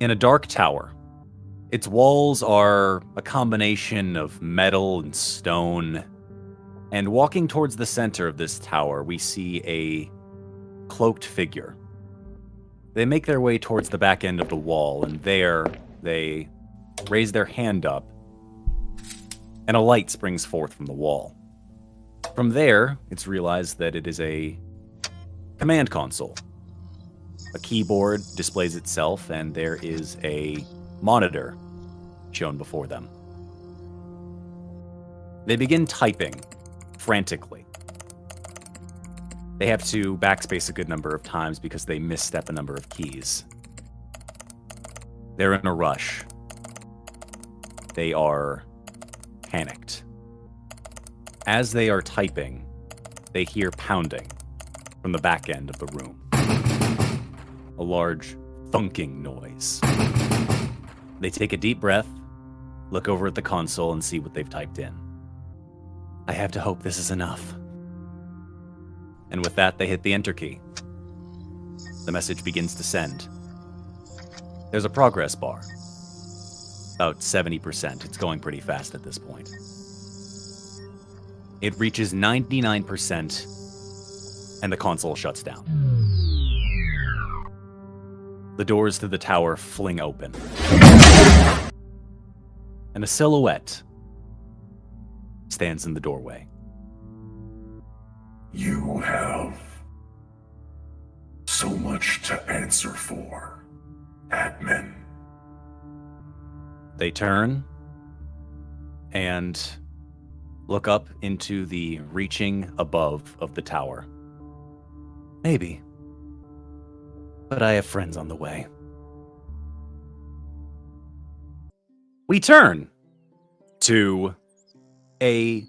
in a dark tower. Its walls are a combination of metal and stone. And walking towards the center of this tower, we see a cloaked figure. They make their way towards the back end of the wall, and there they raise their hand up, and a light springs forth from the wall. From there, it's realized that it is a command console. A keyboard displays itself, and there is a monitor shown before them. They begin typing frantically. They have to backspace a good number of times because they misstep a number of keys. They're in a rush. They are panicked. As they are typing, they hear pounding from the back end of the room. A large thunking noise. They take a deep breath, look over at the console, and see what they've typed in. I have to hope this is enough. And with that, they hit the enter key. The message begins to send. There's a progress bar. About 70%. It's going pretty fast at this point. It reaches 99%, and the console shuts down. The doors to the tower fling open. And a silhouette stands in the doorway. You have so much to answer for, admin. They turn and look up into the reaching above of the tower. Maybe. But I have friends on the way. We turn to a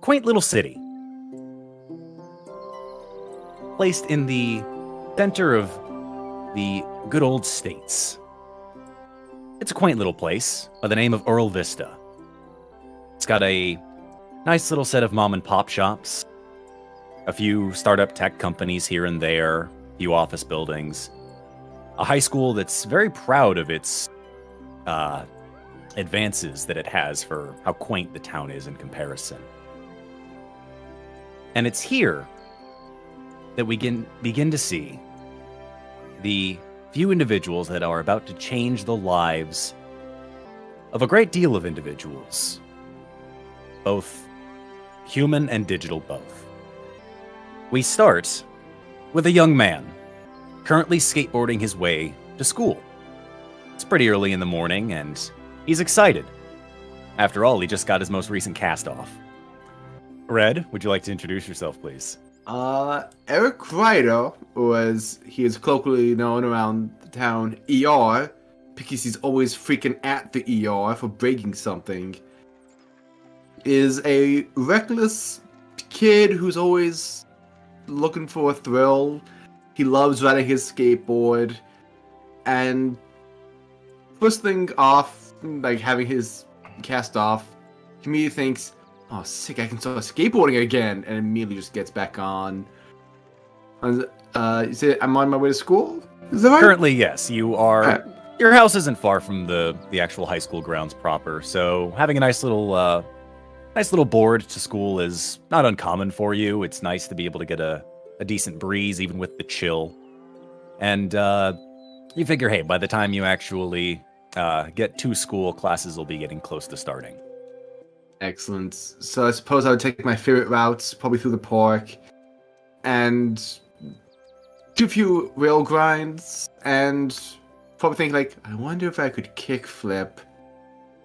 quaint little city. Placed in the center of the good old states. It's a quaint little place by the name of Earl Vista. It's got a nice little set of mom and pop shops, a few startup tech companies here and there, a few office buildings, a high school that's very proud of its advances that it has for how quaint the town is in comparison. And it's here that we begin to see the few individuals that are about to change the lives of a great deal of individuals, both human and digital both. We start with a young man currently skateboarding his way to school. It's pretty early in the morning, and he's excited. After all, he just got his most recent cast off. Red, would you like to introduce yourself, please? Eric Ryder, or as he is colloquially known around the town, ER, because he's always freaking at the ER for breaking something, is a reckless kid who's always looking for a thrill. He loves riding his skateboard, and first thing off, like having his cast off, he immediately thinks, oh, sick, I can start skateboarding again, and immediately just gets back on. You say I'm on my way to school? Is that right? Currently, yes. You are. Your house isn't far from the actual high school grounds proper, so having a nice little board to school is not uncommon for you. It's nice to be able to get a decent breeze, even with the chill. And you figure, hey, by the time you actually get to school, classes will be getting close to starting. Excellent. So I suppose I would take my favorite routes, probably through the park, and do a few rail grinds, and probably think like, I wonder if I could kickflip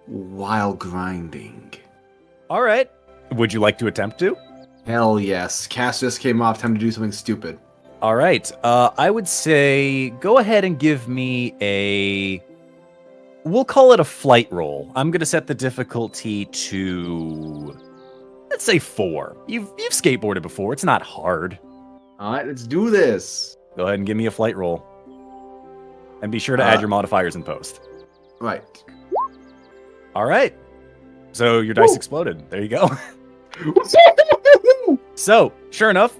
while grinding. All right. Would you like to attempt to? Hell yes. Cast just came off. Time to do something stupid. All right. I would say go ahead and give me a... We'll call it a flight roll. I'm going to set the difficulty to... Let's say 4. You've skateboarded before. It's not hard. All right, let's do this. Go ahead and give me a flight roll. And be sure to add your modifiers in post. Right. All right. So your dice exploded. There you go. So, sure enough,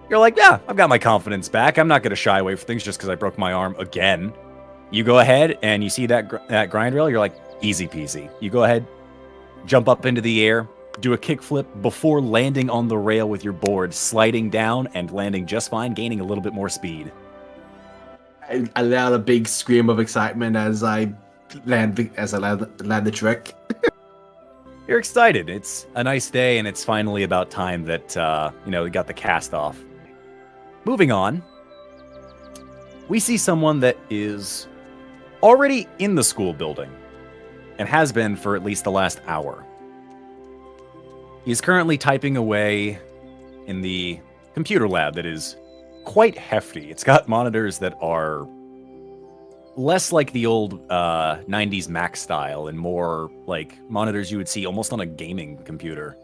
you're like, yeah, I've got my confidence back. I'm not going to shy away from things just because I broke my arm again. You go ahead and you see that grind rail. You're like, easy peasy. You go ahead, jump up into the air, do a kickflip before landing on the rail with your board, sliding down and landing just fine, gaining a little bit more speed. I let out a big scream of excitement as I land the trick. You're excited. It's a nice day, and it's finally about time that, we got the cast off. Moving on, we see someone that is already in the school building and has been for at least the last hour. He's currently typing away in the computer lab that is quite hefty. It's got monitors that are less like the old 90s Mac style and more like monitors you would see almost on a gaming computer.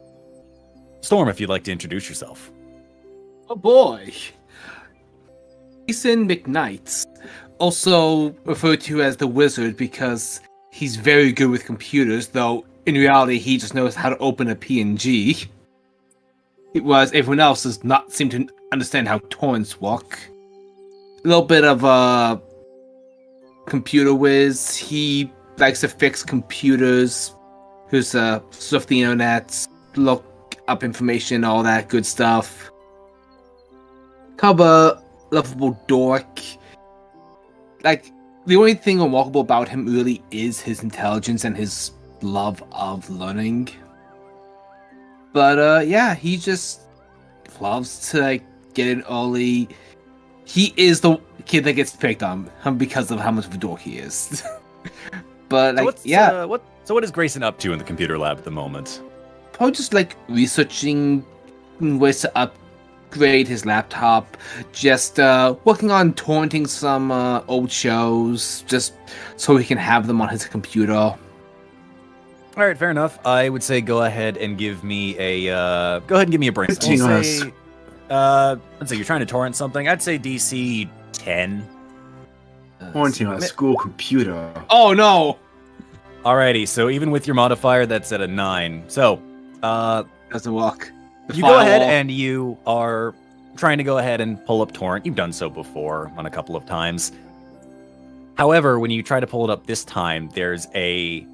Storm, if you'd like to introduce yourself. Oh boy. Jason McKnight, also referred to as the Wizard because he's very good with computers, though in reality he just knows how to open a PNG. Whereas everyone else does not seem to understand how torrents work. A little bit of a computer whiz. He likes to fix computers, who's surf the internet, look up information, all that good stuff. Cover lovable dork. Like, the only thing remarkable about him really is his intelligence and his love of learning. But yeah, he just loves to get in early. He is the kid that gets picked on because of how much of a dork he is. But like, So what is Grayson up to in the computer lab at the moment? probably just like researching ways to upgrade his laptop, just working on torrenting some old shows, just so he can have them on his computer. All right, fair enough. I would say go ahead and give me a brain. Let's say you're trying to torrent something. I'd say DC 10. Quarantine on a school computer. Oh no! Alrighty, so even with your modifier, that's at a 9. So, Doesn't work. you go ahead and you are trying to go ahead and pull up torrent. You've done so before on a couple of times. However, when you try to pull it up this time, there's a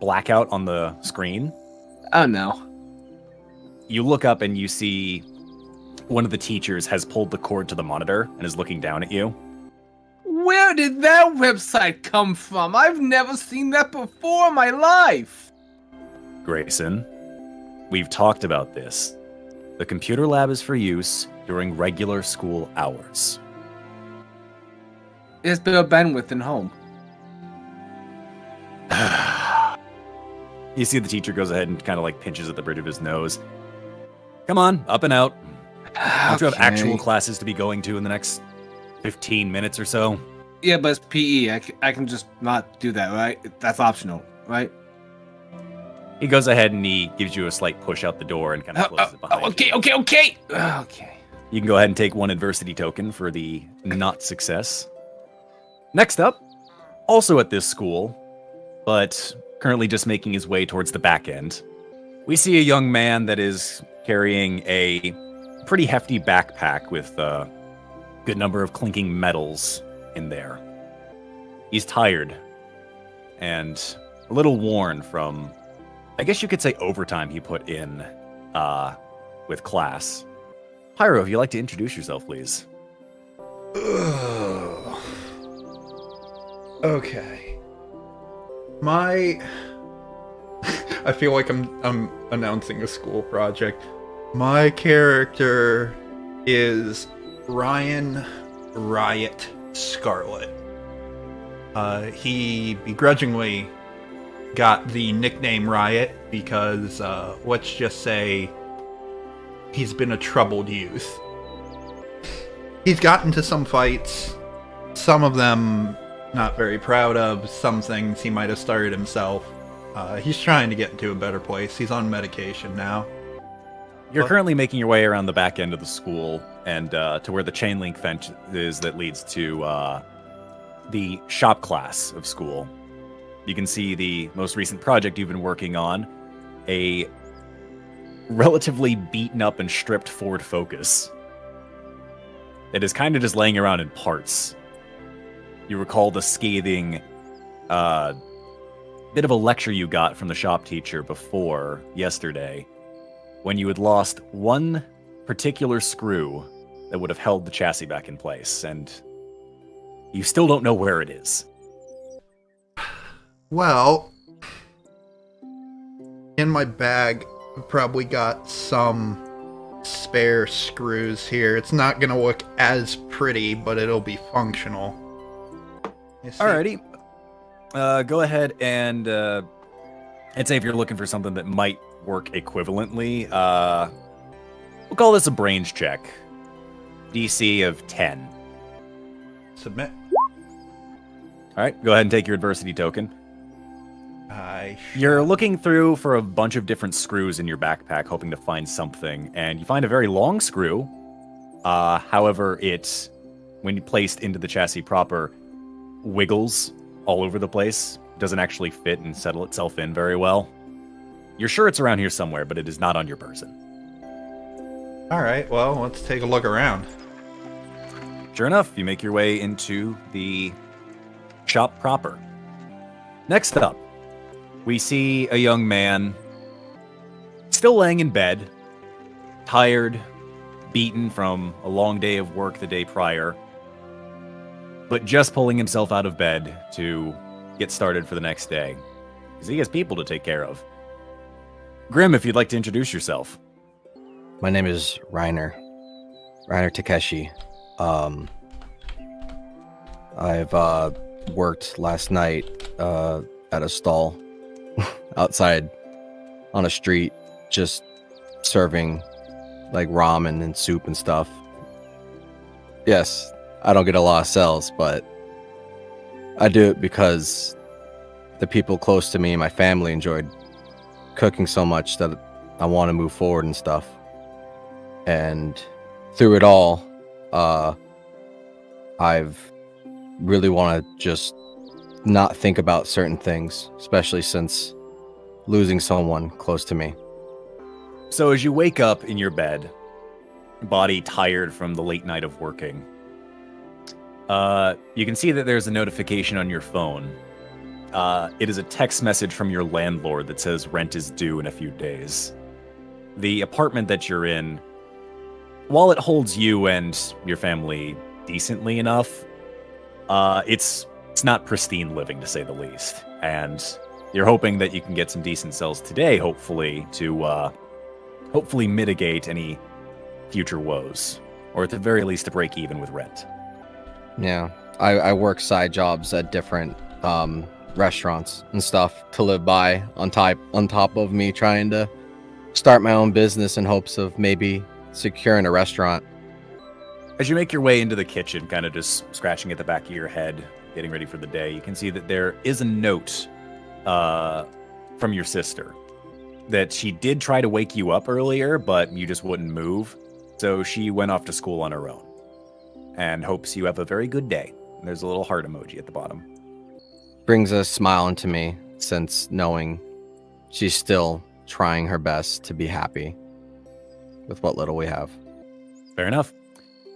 blackout on the screen. Oh no. You look up and you see one of the teachers has pulled the cord to the monitor and is looking down at you. Where did that website come from? I've never seen that before in my life. Grayson, we've talked about this. The computer lab is for use during regular school hours. It's better bandwidth than home. You see the teacher goes ahead and kind of like pinches at the bridge of his nose. Come on, up and out. Don't you have actual classes to be going to in the next 15 minutes or so? Yeah, but it's PE. I can just not do that, right? That's optional, right? He goes ahead and he gives you a slight push out the door and kind of closes it behind you. Okay. You can go ahead and take one adversity token for the not success. Next up, also at this school, but currently just making his way towards the back end, we see a young man that is carrying a pretty hefty backpack with a good number of clinking metals in there. He's tired and a little worn from, I guess you could say, overtime he put in with class. Pyro, if you'd like to introduce yourself, please. Okay. I feel like I'm announcing a school project. My character is Ryan Riot Scarlet. He begrudgingly got the nickname Riot because, let's just say, he's been a troubled youth. He's gotten into some fights, some of them not very proud of, some things he might have started himself. He's trying to get into a better place. He's on medication now. You're currently making your way around the back end of the school and to where the chain link fence is that leads to the shop class of school. You can see the most recent project you've been working on, a relatively beaten up and stripped Ford Focus. It is kind of just laying around in parts. You recall the scathing bit of a lecture you got from the shop teacher before yesterday, when you had lost one particular screw that would have held the chassis back in place, and you still don't know where it is. Well, in my bag, I've probably got some spare screws here. It's not going to look as pretty, but it'll be functional. Alrighty. Go ahead and I'd say if you're looking for something that might work equivalently, we'll call this a brains check. DC of 10. Submit. Alright, go ahead and take your adversity token. I You're looking through for a bunch of different screws in your backpack, hoping to find something, and you find a very long screw. However, it, when you placed into the chassis proper, wiggles all over the place. Doesn't actually fit and settle itself in very well. You're sure it's around here somewhere, but it is not on your person. All right, well, let's take a look around. Sure enough, you make your way into the shop proper. Next up, we see a young man still laying in bed, tired, beaten from a long day of work the day prior, but just pulling himself out of bed to get started for the next day, because he has people to take care of. Grimm, if you'd like to introduce yourself. My name is Reiner Takeshi. I've worked last night at a stall outside on a street, just serving like ramen and soup and stuff. Yes, I don't get a lot of sales, but I do it because the people close to me and my family enjoyed cooking so much that I want to move forward and stuff. And through it all, I've really want to just not think about certain things, especially since losing someone close to me. So as you wake up in your bed, body tired from the late night of working, you can see that there's a notification on your phone. It is a text message from your landlord that says rent is due in a few days. The apartment that you're in, while it holds you and your family decently enough, it's not pristine living, to say the least. And you're hoping that you can get some decent sales today, hopefully, to hopefully mitigate any future woes, or at the very least to break even with rent. Yeah, I work side jobs at different restaurants and stuff to live by on top of me trying to start my own business in hopes of maybe securing a restaurant. As you make your way into the kitchen, kind of just scratching at the back of your head, getting ready for the day, you can see that there is a note from your sister that she did try to wake you up earlier, but you just wouldn't move. So she went off to school on her own and hopes you have a very good day. And there's a little heart emoji at the bottom. Brings a smile into me, since knowing she's still trying her best to be happy with what little we have. Fair enough.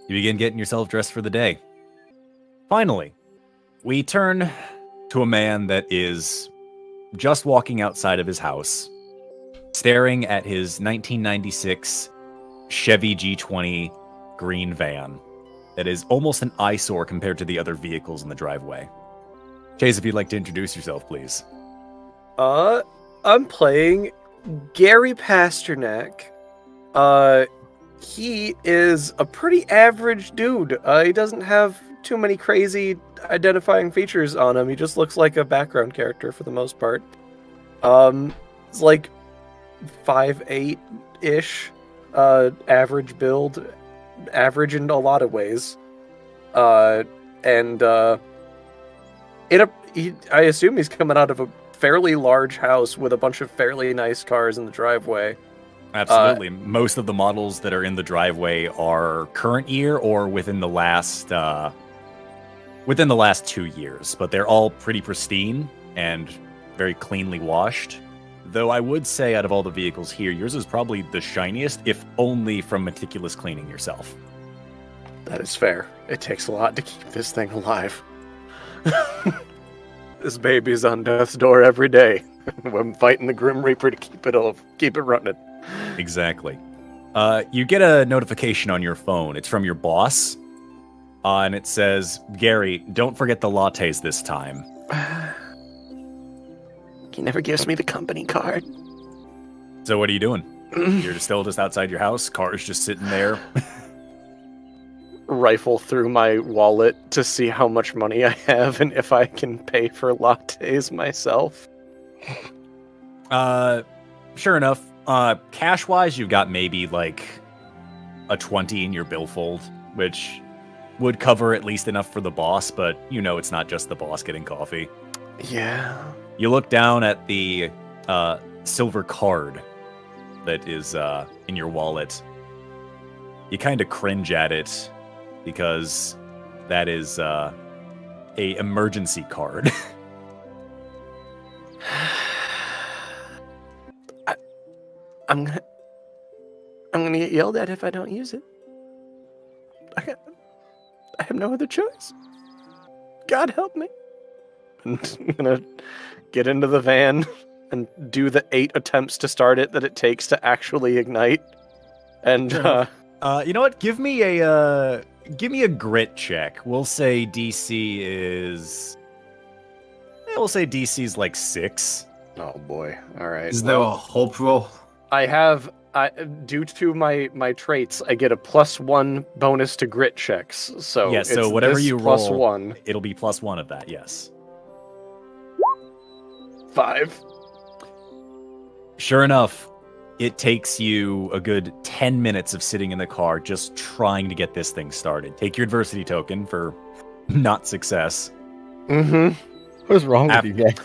You begin getting yourself dressed for the day. Finally, we turn to a man that is just walking outside of his house, staring at his 1996 Chevy G20 green van that is almost an eyesore compared to the other vehicles in the driveway. Chase, if you'd like to introduce yourself, please. I'm playing Gary Pasternak. He is a pretty average dude. He doesn't have too many crazy identifying features on him. He just looks like a background character for the most part. It's like 5'8"-ish, average build, average in a lot of ways. I assume he's coming out of a fairly large house with a bunch of fairly nice cars in the driveway. Absolutely. Most of the models that are in the driveway are current year or within the last 2 years, but they're all pretty pristine and very cleanly washed. Though I would say out of all the vehicles here, yours is probably the shiniest, if only from meticulous cleaning yourself. That is fair. It takes a lot to keep this thing alive. This baby's on death's door every day. I'm fighting the Grim Reaper to keep it running. Exactly. You get a notification on your phone. It's from your boss. And it says, Gary, don't forget the lattes this time. He never gives me the company card. So what are you doing? You're still just outside your house? Car's just sitting there? Rifle through my wallet to see how much money I have and if I can pay for lattes myself. Sure enough. Cash-wise, you've got maybe like a 20 in your billfold, which would cover at least enough for the boss, but you know it's not just the boss getting coffee. Yeah. You look down at the silver card that is in your wallet. You kind of cringe at it because that is a emergency card. I'm gonna get yelled at if I don't use it. I have no other choice. God help me. I'm gonna get into the van and do the 8 attempts to start it that it takes to actually ignite. And you know what? Give me a grit check. We'll say DC is. We'll say DC's like 6. oh boy! All right. Is there a hope roll? I have, due to my traits, I get a +1 bonus to grit checks. So Yeah, so it's whatever this you plus roll- 1, It'll be +1 of that. Yes. 5. Sure enough, it takes you a good 10 minutes of sitting in the car just trying to get this thing started. Take your adversity token for not success. Mm-hmm. What is wrong with you guys?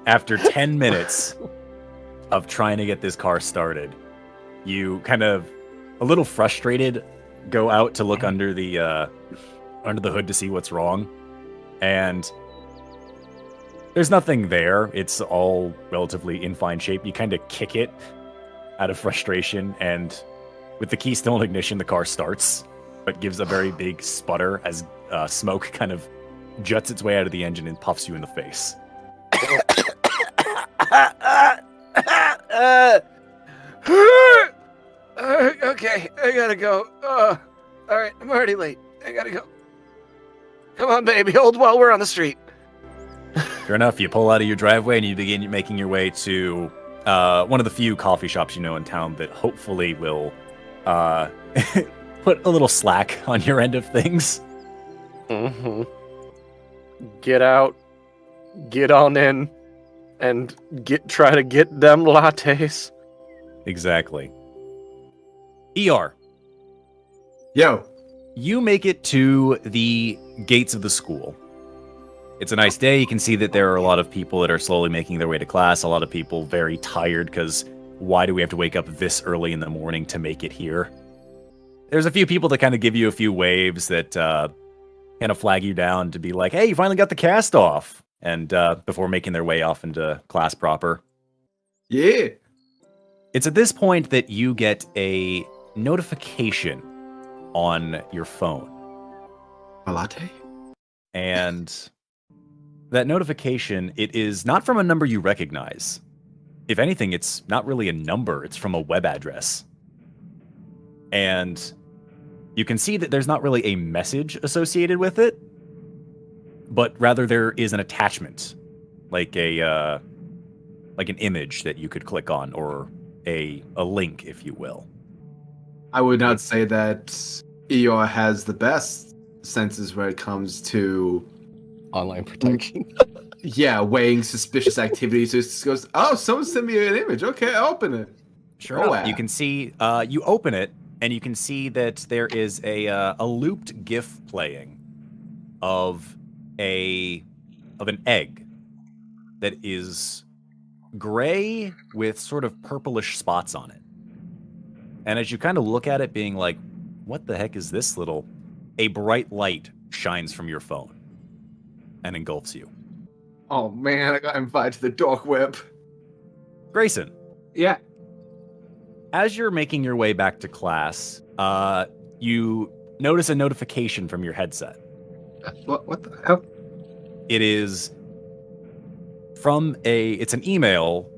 After 10 minutes of trying to get this car started, you kind of, a little frustrated, go out to look under the hood to see what's wrong. And there's nothing there. It's all relatively in fine shape. You kind of kick it out of frustration, and with the key still in ignition, the car starts, but gives a very big sputter as smoke kind of juts its way out of the engine and puffs you in the face. Okay, I gotta go. Alright, I'm already late. I gotta go. Come on, baby, hold while we're on the street. Sure enough, you pull out of your driveway and you begin making your way to one of the few coffee shops you know in town that hopefully will put a little slack on your end of things. Mm-hmm. Get out, get on in, and try to get them lattes. Exactly. ER, Yo. you make it to the gates of the school. It's a nice day. You can see that there are a lot of people that are slowly making their way to class. A lot of people very tired because why do we have to wake up this early in the morning to make it here? There's a few people that kind of give you a few waves that kind of flag you down to be like, hey, you finally got the cast off. And before making their way off into class proper. Yeah. It's at this point that you get a notification on your phone. A latte? And that notification, it is not from a number you recognize. If anything, it's not really a number, it's from a web address. And you can see that there's not really a message associated with it, but rather there is an attachment, like an image that you could click on, or a link, if you will. I would not say that ER has the best senses when it comes to Online protection. weighing suspicious activities. So it just goes, oh, someone sent me an image. Okay, I'll open it. Sure Oh, enough, wow. you can see, you open it, and you can see that there is a looped GIF playing of an egg that is gray with sort of purplish spots on it. And as you kind of look at it, being like, what the heck is this little? A bright light shines from your phone and engulfs you. Oh man, I got invited to the dark web. Grayson, Yeah. as you're making your way back to class, you notice a notification from your headset. What the hell? It is it's an email,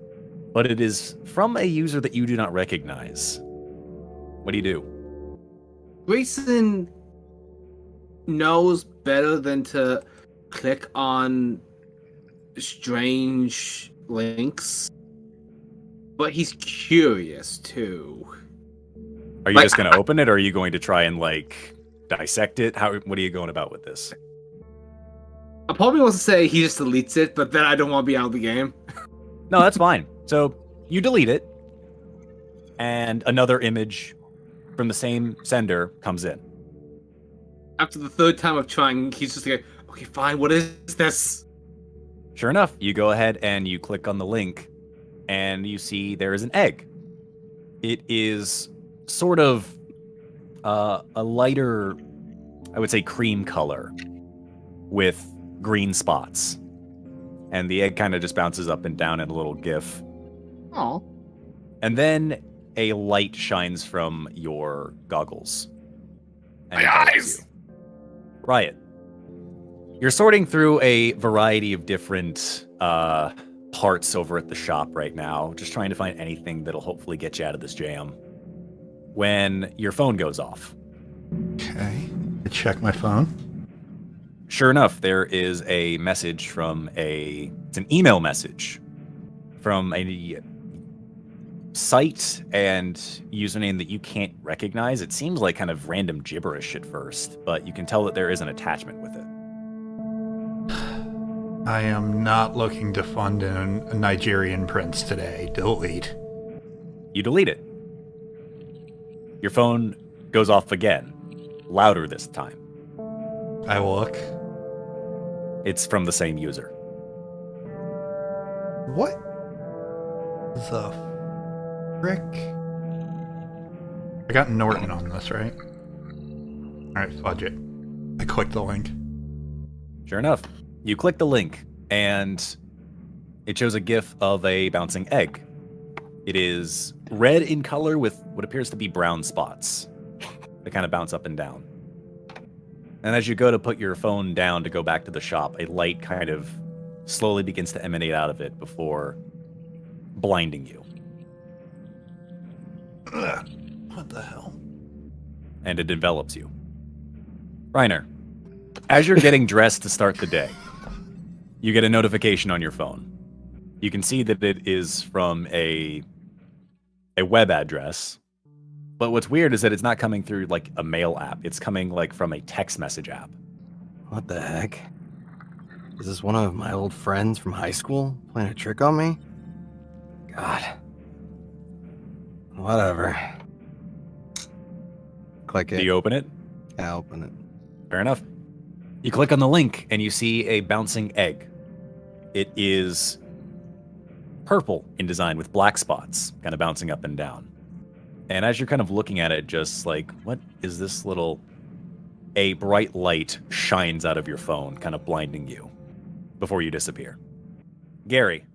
but it is from a user that you do not recognize. What do you do? Grayson knows better than to click on strange links, but he's curious too. Are you just going to open it, or are you going to try and dissect it? What are you going about with this? I probably want to say he just deletes it, but then I don't want to be out of the game. No, that's fine. So you delete it, and another image from the same sender comes in. After the third time of trying, he's just like, okay, fine, what is this? Sure enough, you go ahead and you click on the link, and you see there is an egg. It is sort of a lighter, I would say, cream color with green spots. And the egg kind of just bounces up and down in a little GIF. Oh. And then a light shines from your goggles. And My envelops you. Riot. You're sorting through a variety of different parts over at the shop right now, just trying to find anything that'll hopefully get you out of this jam, when your phone goes off. Okay. I check my phone. Sure enough, there is a message from it's an email message from a site and username that you can't recognize. It seems like kind of random gibberish at first, but you can tell that there is an attachment with it. I am not looking to fund a Nigerian prince today. Delete. You delete it. Your phone goes off again, louder this time. I look. It's from the same user. What the frick? I got Norton on this, right? Alright, fudge it. I clicked the link. Sure enough, you click the link, and it shows a GIF of a bouncing egg. It is red in color with what appears to be brown spots that kind of bounce up and down. And as you go to put your phone down to go back to the shop, a light kind of slowly begins to emanate out of it before blinding you. Ugh, what the hell? And it envelops you. Reiner, as you're getting dressed to start the day, you get a notification on your phone. You can see that it is from a web address. But what's weird is that it's not coming through like a mail app. It's coming from a text message app. What the heck? Is this one of my old friends from high school playing a trick on me? God. Whatever. Click it. Do you open it? I open it. Fair enough. You click on the link and you see a bouncing egg. It is purple in design with black spots kind of bouncing up and down. And as you're kind of looking at it, just what is this a bright light shines out of your phone, kind of blinding you before you disappear. Gary.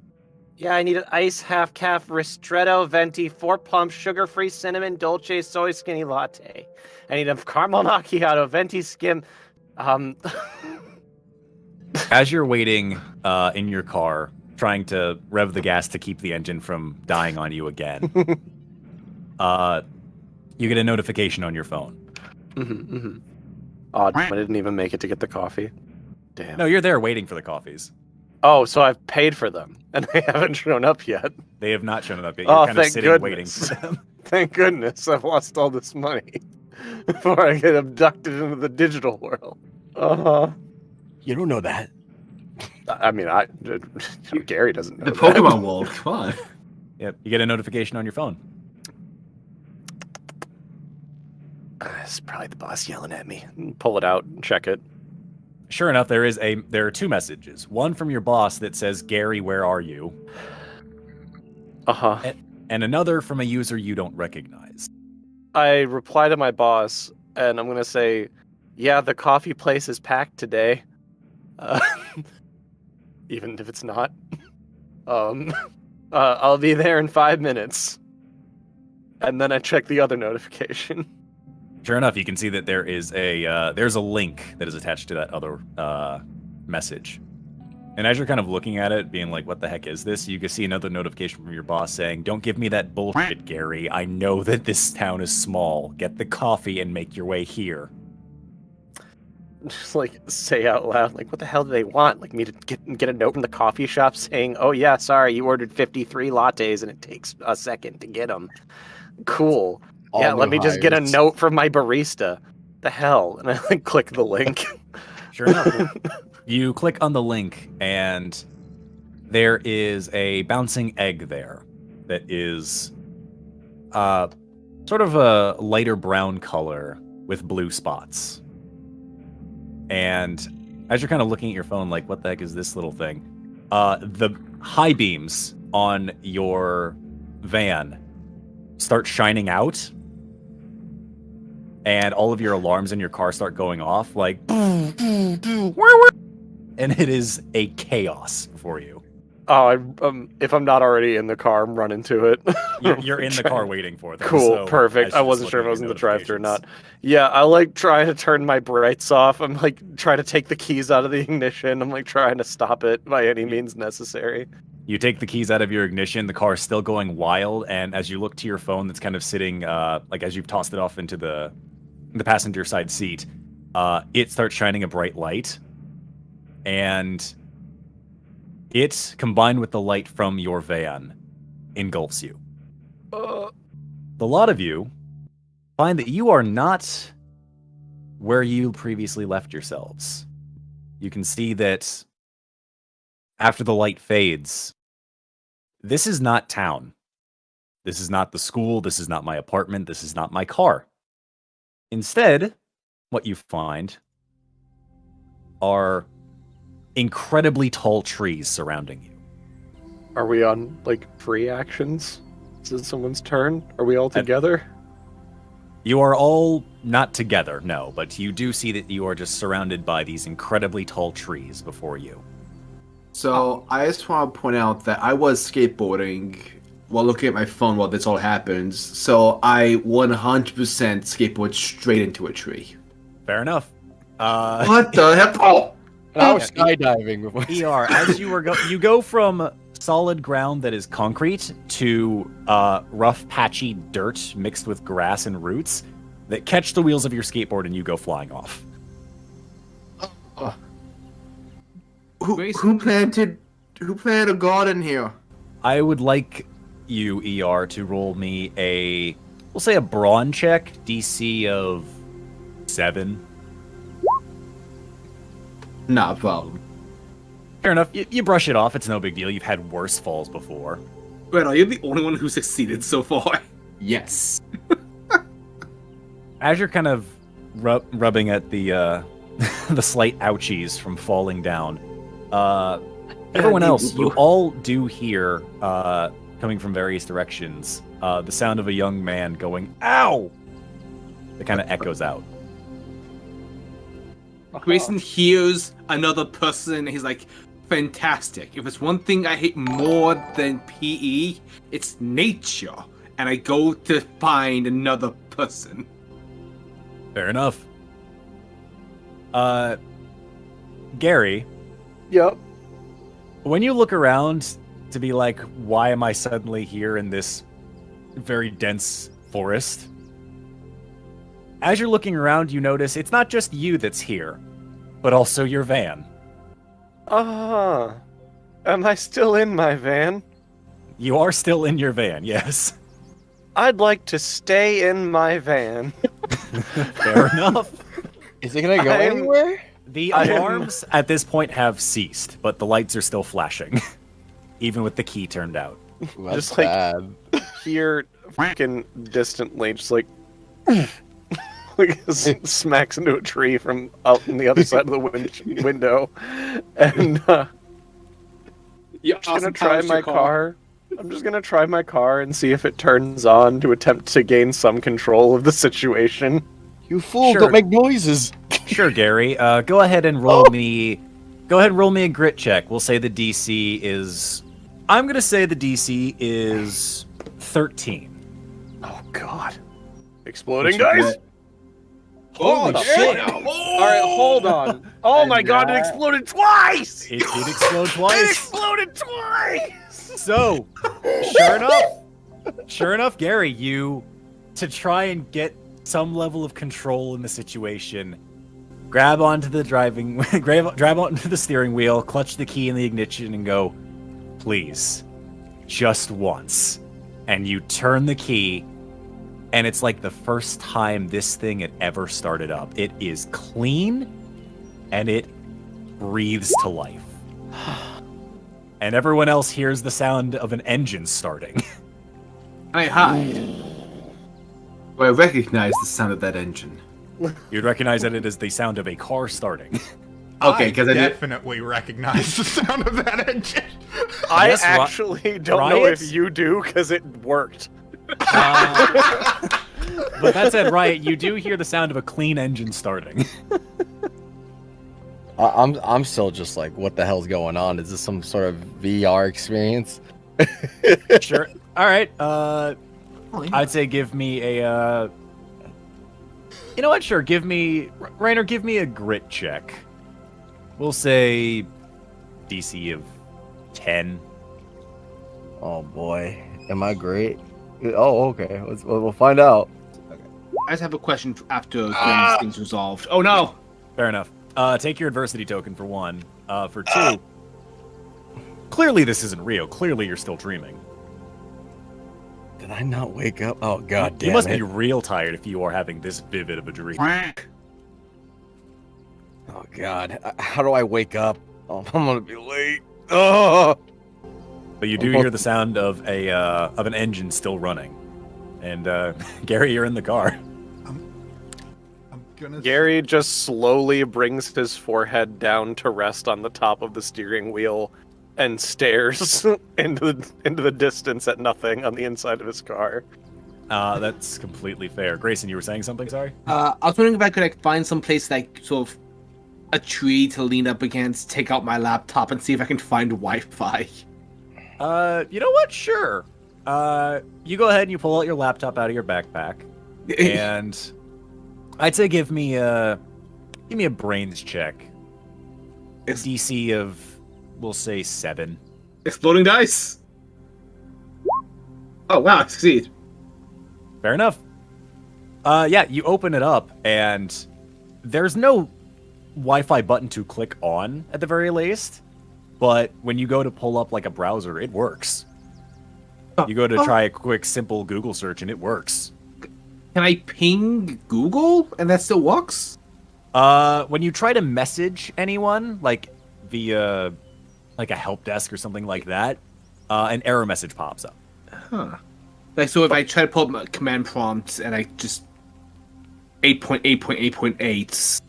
Yeah, I need an ice half-calf ristretto venti 4-pump sugar-free cinnamon dolce soy skinny latte. I need a caramel macchiato venti skim. As you're waiting in your car, trying to rev the gas to keep the engine from dying on you again, you get a notification on your phone. Odd, I didn't even make it to get the coffee. Damn. No, you're there waiting for the coffees. Oh, so I've paid for them, and they haven't shown up yet. They have not shown up yet. You're kind of sitting waiting for them. Thank goodness I've lost all this money before I get abducted into the digital world. Uh-huh. You don't know that. I mean, Gary doesn't know The that. Pokemon world, come on. Yep, you get a notification on your phone. It's probably the boss yelling at me. Pull it out and check it. Sure enough, there are two messages. One from your boss that says, "Gary, where are you?" Uh-huh. And another from a user you don't recognize. I reply to my boss, and I'm going to say, yeah, the coffee place is packed today. Even if it's not. I'll be there in 5 minutes. And then I check the other notification. Sure enough, you can see that there's a link that is attached to that other message. And as you're kind of looking at it, being like, what the heck is this? You can see another notification from your boss saying, don't give me that bullshit, Gary. I know that this town is small. Get the coffee and make your way here. Just like say out loud, like, what the hell do they want? Like me to get a note from the coffee shop saying, oh yeah, sorry, you ordered 53 lattes and it takes a second to get them. Cool. All yeah, let new me just get a hires. note from my barista. The hell? And I like click the link. Sure enough, you click on the link and there is a bouncing egg there that is sort of a lighter brown color with blue spots. And as you're kind of looking at your phone, like, what the heck is this little thing? The high beams on your van start shining out, and all of your alarms in your car start going off, like, and it is a chaos for you. Oh, if I'm not already in the car, I'm running to it. You're in the car waiting for them. Cool, so perfect. as I you're wasn't just sure if I was looking in at the drive-thru or not. notifications. Yeah, I like try to turn my brights off. I'm like trying to take the keys out of the ignition. I'm like trying to stop it by any means necessary. You take the keys out of your ignition, the car is still going wild, and as you look to your phone that's kind of sitting, like as you've tossed it off into the passenger side seat, it starts shining a bright light, and it, combined with the light from your van, engulfs you. The lot of you find that you are not where you previously left yourselves. You can see that after the light fades, this is not town. This is not the school. This is not my apartment. This is not my car. Instead, what you find are incredibly tall trees surrounding you. Are we on like free actions? Is it someone's turn? Are we all together? You are all not together, no, but you do see that you are just surrounded by these incredibly tall trees before you. So I just want to point out that I was skateboarding while looking at my phone while this all happens. So I 100% skateboard straight into a tree. Fair enough. What the heck? Oh! And I was skydiving before. ER, as you were you go from solid ground that is concrete to rough, patchy dirt mixed with grass and roots that catch the wheels of your skateboard and you go flying off. Who planted a garden here? I would like you, ER, to roll me we'll say a brawn check, DC of 7. Not a problem. Fair enough. You brush it off. It's no big deal. You've had worse falls before. Wait, are you the only one who succeeded so far? Yes. As you're kind of rubbing at the the slight ouchies from falling down, everyone else, you all do hear, coming from various directions, the sound of a young man going, "Ow!" It kind of echoes out. Grayson hears another person and he's like, fantastic. If it's one thing I hate more than PE, it's nature. And I go to find another person. Fair enough. Gary, Yep. when you look around to be like, why am I suddenly here in this very dense forest? As you're looking around, you notice it's not just you that's here, but also your van. Ah, am I still in my van? You are still in your van, yes. I'd like to stay in my van. Fair enough. Is it gonna go anywhere? The alarms at this point have ceased, but the lights are still flashing, even with the key turned out. Ooh, that's Just like- bad. Here, fucking distantly, just like, like smacks into a tree from out on the other side of the window, and Yeah, I'm just gonna try my car. I'm just gonna try my car and see if it turns on to attempt to gain some control of the situation. You fool! Sure. Don't make noises. Sure, Gary. Go ahead and roll me. Go ahead and roll me a grit check. We'll say the DC is. I'm gonna say the DC is 13. Oh God! Exploding What's your dice. grit? Holy Oh, shit! All right, hold on. Oh my god, it exploded twice! It did explode It twice. exploded twice! So, sure enough, Gary, you, to try and get some level of control in the situation, grab onto the grab onto the steering wheel, clutch the key in the ignition, and go, please, just once. And you turn the key, and it's like the first time this thing had ever started up. It is clean, and it breathes to life. And everyone else hears the sound of an engine starting. I hide. Well, I recognize the sound of that engine. You'd recognize that it is the sound of a car starting. Okay, I because I did. definitely recognize the sound of that engine. I Yes, actually don't know Riot? if you do, because it worked. But that said, Riot, you do hear the sound of a clean engine starting. I'm still just like, what the hell's going on? Is this some sort of VR experience? Sure. All right. I'd say give me a. You know what? Sure. Give me Rainer. Give me a grit check. We'll say DC of 10. Oh boy, am I great? Oh, okay. We'll find out. I just have a question after Grimm's thing's resolved. Oh no! Fair enough. Take your adversity token for 1. For 2. Clearly, this isn't real. Clearly, you're still dreaming. Did I not wake up? Oh god damn You must it. be real tired if you are having this vivid of a dream. Oh god, how do I wake up? Oh, I'm gonna be late. Oh. But you do hear the sound of an engine still running, and Gary, you're in the car. I'm gonna. Gary just slowly brings his forehead down to rest on the top of the steering wheel and stares into the distance at nothing on the inside of his car. That's completely fair. Grayson, you were saying something. Sorry. I was wondering if I could like find some place like sort of a tree to lean up against, take out my laptop, and see if I can find Wi-Fi. You know what? Sure. You go ahead and you pull out your laptop out of your backpack, and I'd say give me a brains check. It's- DC of, we'll say 7. Exploding dice. Oh wow, I succeed. Fair enough. Yeah, you open it up, and there's no Wi-Fi button to click on at the very least, but when you go to pull up like a browser, it works. You go to try a quick, simple Google search, and it works. Can I ping Google and that still works? When you try to message anyone, like via like a help desk or something like that, an error message pops up. Huh. Like so, if I try to pull up my command prompt and I just 8.8.8.8,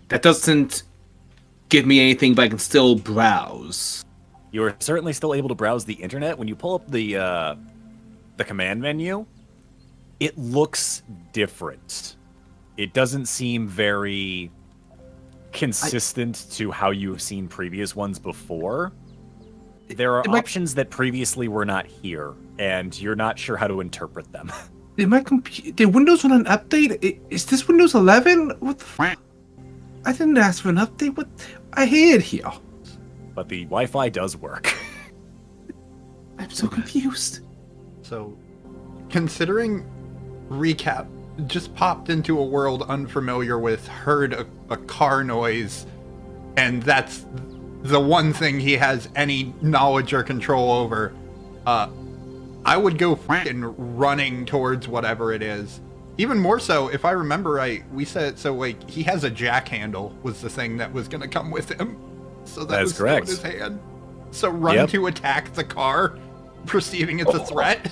that doesn't give me anything, but I can still browse. You are certainly still able to browse the internet. When you pull up the command menu, it looks different. It doesn't seem very consistent to how you have seen previous ones before. There are options that previously were not here, and you're not sure how to interpret them. Did my did Windows run an update? Is this Windows 11? What the f? I didn't ask for an update. What? I hate it here. But the Wi-Fi does work. I'm so confused. So, considering recap just popped into a world unfamiliar with, heard a car noise, and that's the one thing he has any knowledge or control over, I would go fucking running towards whatever it is. Even more so, if I remember right, we said, so like, he has a jack handle was the thing that was going to come with him. So that was correct. still in his hand. So run to attack the car, perceiving it's a threat.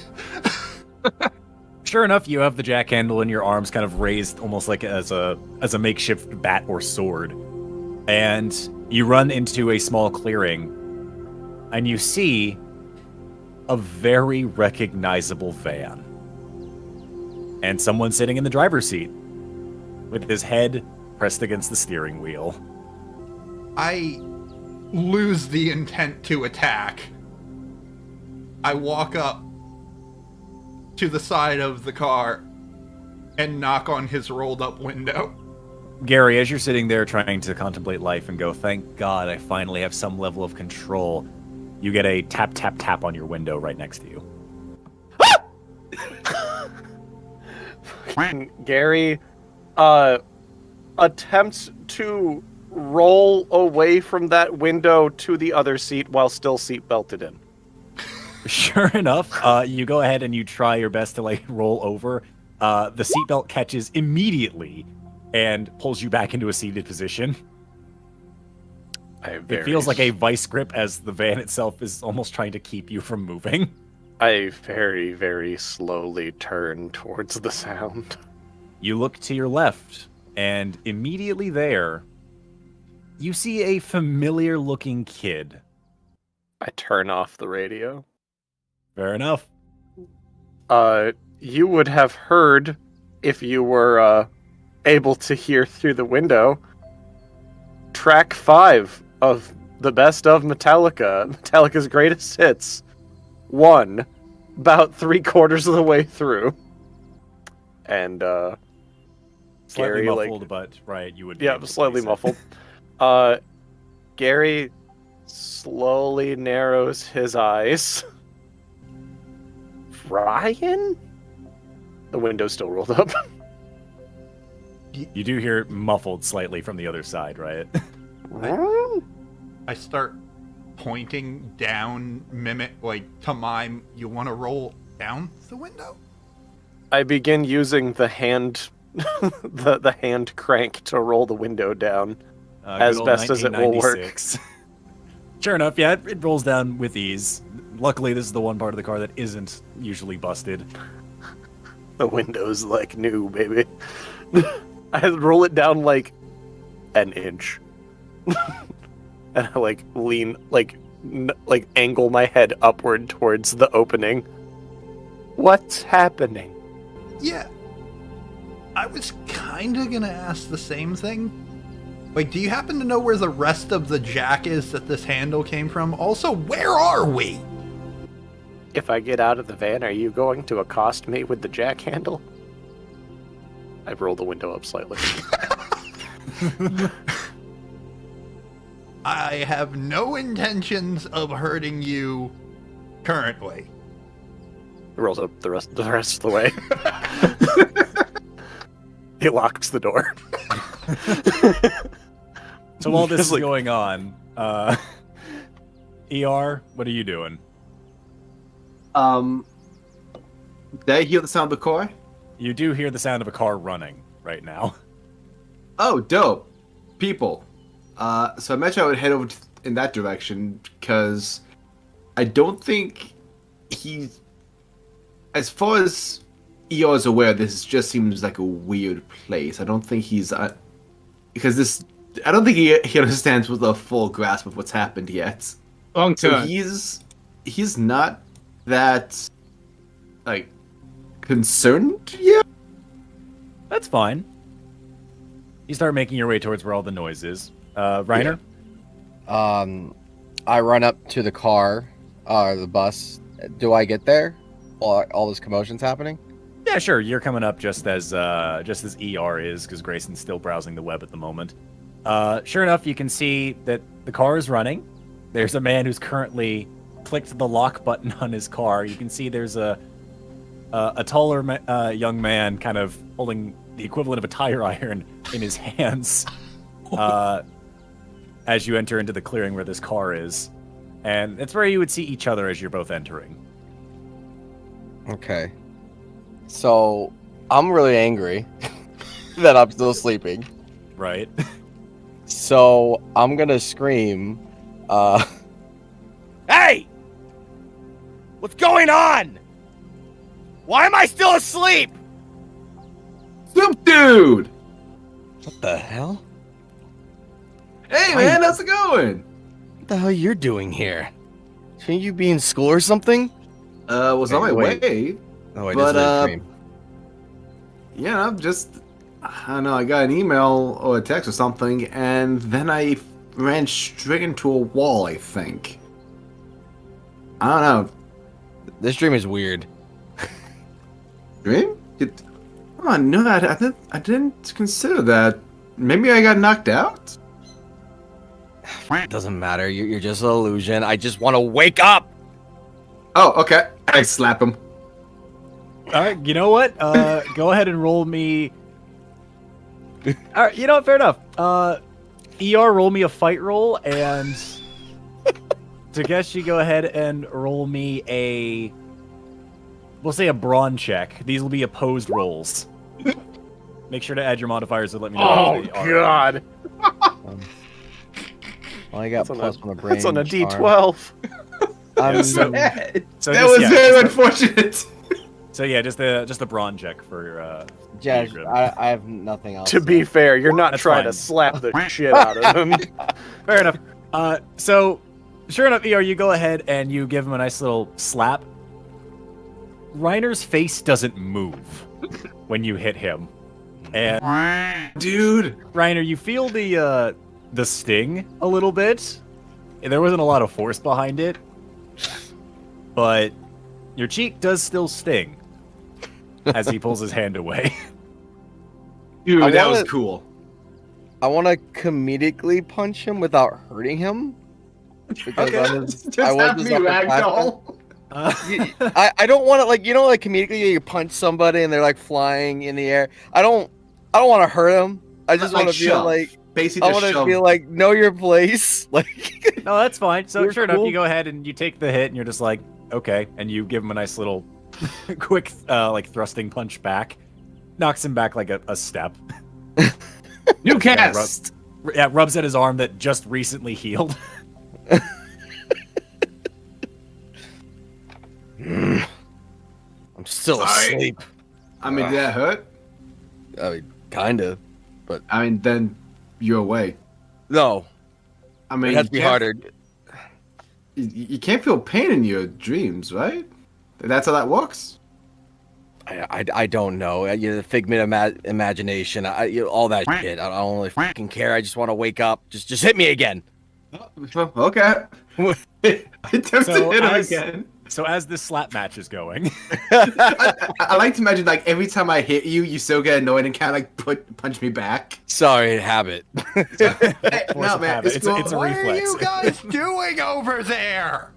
Sure enough, you have the jack handle in your arms, kind of raised almost like as a makeshift bat or sword. And you run into a small clearing, and you see a very recognizable van. And someone sitting in the driver's seat with his head pressed against the steering wheel. I lose the intent to attack. I walk up to the side of the car and knock on his rolled up window. Gary, as you're sitting there trying to contemplate life and go, thank God I finally have some level of control, you get a tap, tap, tap on your window right next to you. Gary attempts to roll away from that window to the other seat while still seat belted in. Sure enough, you go ahead and you try your best to like roll over. The seatbelt catches immediately and pulls you back into a seated position. It feels like a vice grip as the van itself is almost trying to keep you from moving. I very, very slowly turn towards the sound. You look to your left, and immediately there, you see a familiar-looking kid. I turn off the radio. Fair enough. You would have heard, if you were able to hear through the window, track 5 of the best of Metallica's greatest hits. 1, about 3/4 of the way through. And Slightly Gary, muffled, but right, you would be yeah, able to slightly place it. muffled. Gary slowly narrows his eyes. Ryan? The window's still rolled up. You do hear muffled slightly from the other side, right? I start pointing down, mimic, like, to mime, you want to roll down the window? I begin using the hand the hand crank to roll the window down as Good old best as it will work. 1996. Sure enough, yeah, it rolls down with ease. Luckily, this is the one part of the car that isn't usually busted. The window's like new, baby. I roll it down like an inch. And I like lean, like angle my head upward towards the opening. What's happening? Yeah. I was kind of going to ask the same thing. Like, do you happen to know where the rest of the jack is that this handle came from? Also, where are we? If I get out of the van, are you going to accost me with the jack handle? I roll the window up slightly. I have no intentions of hurting you currently. It rolls up the rest of the way. He locks the door. So while this is going on, ER, what are you doing? Did I hear the sound of the car? You do hear the sound of a car running right now. Oh, dope. People. So I mentioned I would head over in that direction because I don't think he's... As far as ER is aware, this just seems like a weird place. I don't think he's... because this... I don't think he understands with a full grasp of what's happened yet. Long So turn. he's not that, like, concerned yet? That's fine. You start making your way towards where all the noise is. Reiner? I run up to the car, or the bus. Do I get there while all this commotion's happening? Yeah, sure. You're coming up just as ER is, because Grayson's still browsing the web at the moment. Sure enough, you can see that the car is running. There's a man who's currently clicked the lock button on his car. You can see there's a taller young man kind of holding the equivalent of a tire iron in his hands as you enter into the clearing where this car is. And that's where you would see each other as you're both entering. Okay. So, I'm really angry that I'm still sleeping. Right? So, I'm gonna scream, Hey! What's going on? Why am I still asleep? Soup Dude! what the hell? Hey, man, how's it going? What the hell you're doing here? Shouldn't you be in school or something? Was on my Wait. way. Oh, wait, But, this is a dream. Yeah, I'm just... I don't know, I got an email or a text or something, and then I ran straight into a wall, I think. I don't know. This dream is weird. Dream? Oh, no, I didn't consider that. Maybe I got knocked out? It doesn't matter. You're just an illusion. I just want to wake up. Oh, okay. I slap him. All right, you know what? Go ahead and roll me. All right, you know what? Fair enough. ER, roll me a fight roll, and Takeshi, go ahead and roll me a. We'll say a brawn check. These will be opposed rolls. Make sure to add your modifiers and let me know. Oh if they are. God! Well, I got That's on plus a- on a brain. That's on a charm. D12. I'm So That just, was yeah, very just unfortunate. so yeah, just the brawn check for. Judge, Grimm. I have nothing else. To be fair, you're not That's trying fine. to slap the shit out of him. Fair enough. So, sure enough, ER, you go ahead and you give him a nice little slap. Reiner's face doesn't move when you hit him, and Dude. Reiner, you feel the sting a little bit. There wasn't a lot of force behind it, but your cheek does still sting as he pulls his hand away. Dude, I that wanna- was cool. I want to comedically punch him without hurting him. Because Just I was have just me upper ragdoll. I don't want to like comedically you punch somebody and they're like flying in the air. I don't want to hurt them. I just want to feel shove. like Basically I just want to shove. feel like know your place. Like No, that's fine. So You're sure enough, cool. you go ahead and you take the hit, and you're just like, okay, and you give him a nice little, quick, like thrusting punch back, knocks him back like a step. New cast. Yeah, rubs at his arm that just recently healed. I'm still Sorry. asleep. I mean, did that hurt? I mean, kind of. I mean, then you're awake. No, I mean, it has to be you can't- harder. You can't feel pain in your dreams, right? That's how that works. I don't know. The figment of imagination. All that shit. I don't really fucking care. I just want to wake up. Just hit me again. Okay. Attempt So to hit him as- again. So as this slap match is going, I like to imagine like every time I hit you, you still get annoyed and kind of like punch me back. Sorry, habit. Hey, force of habit. It's a What reflex. are you guys doing over there?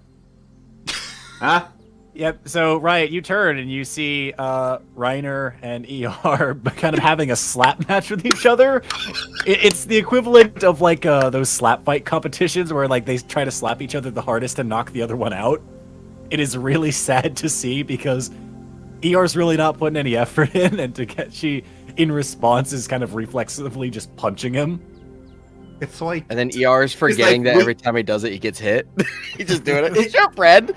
Huh? Yep. So Riot, you turn and you see Reiner and ER kind of having a slap match with each other. It's the equivalent of like those slap fight competitions where like they try to slap each other the hardest and knock the other one out. It is really sad to see because ER's really not putting any effort in, and Takeshi, in response, is kind of reflexively just punching him. It's like And then ER is forgetting like that every time he does it, he gets hit. He's just doing it. It's your friend.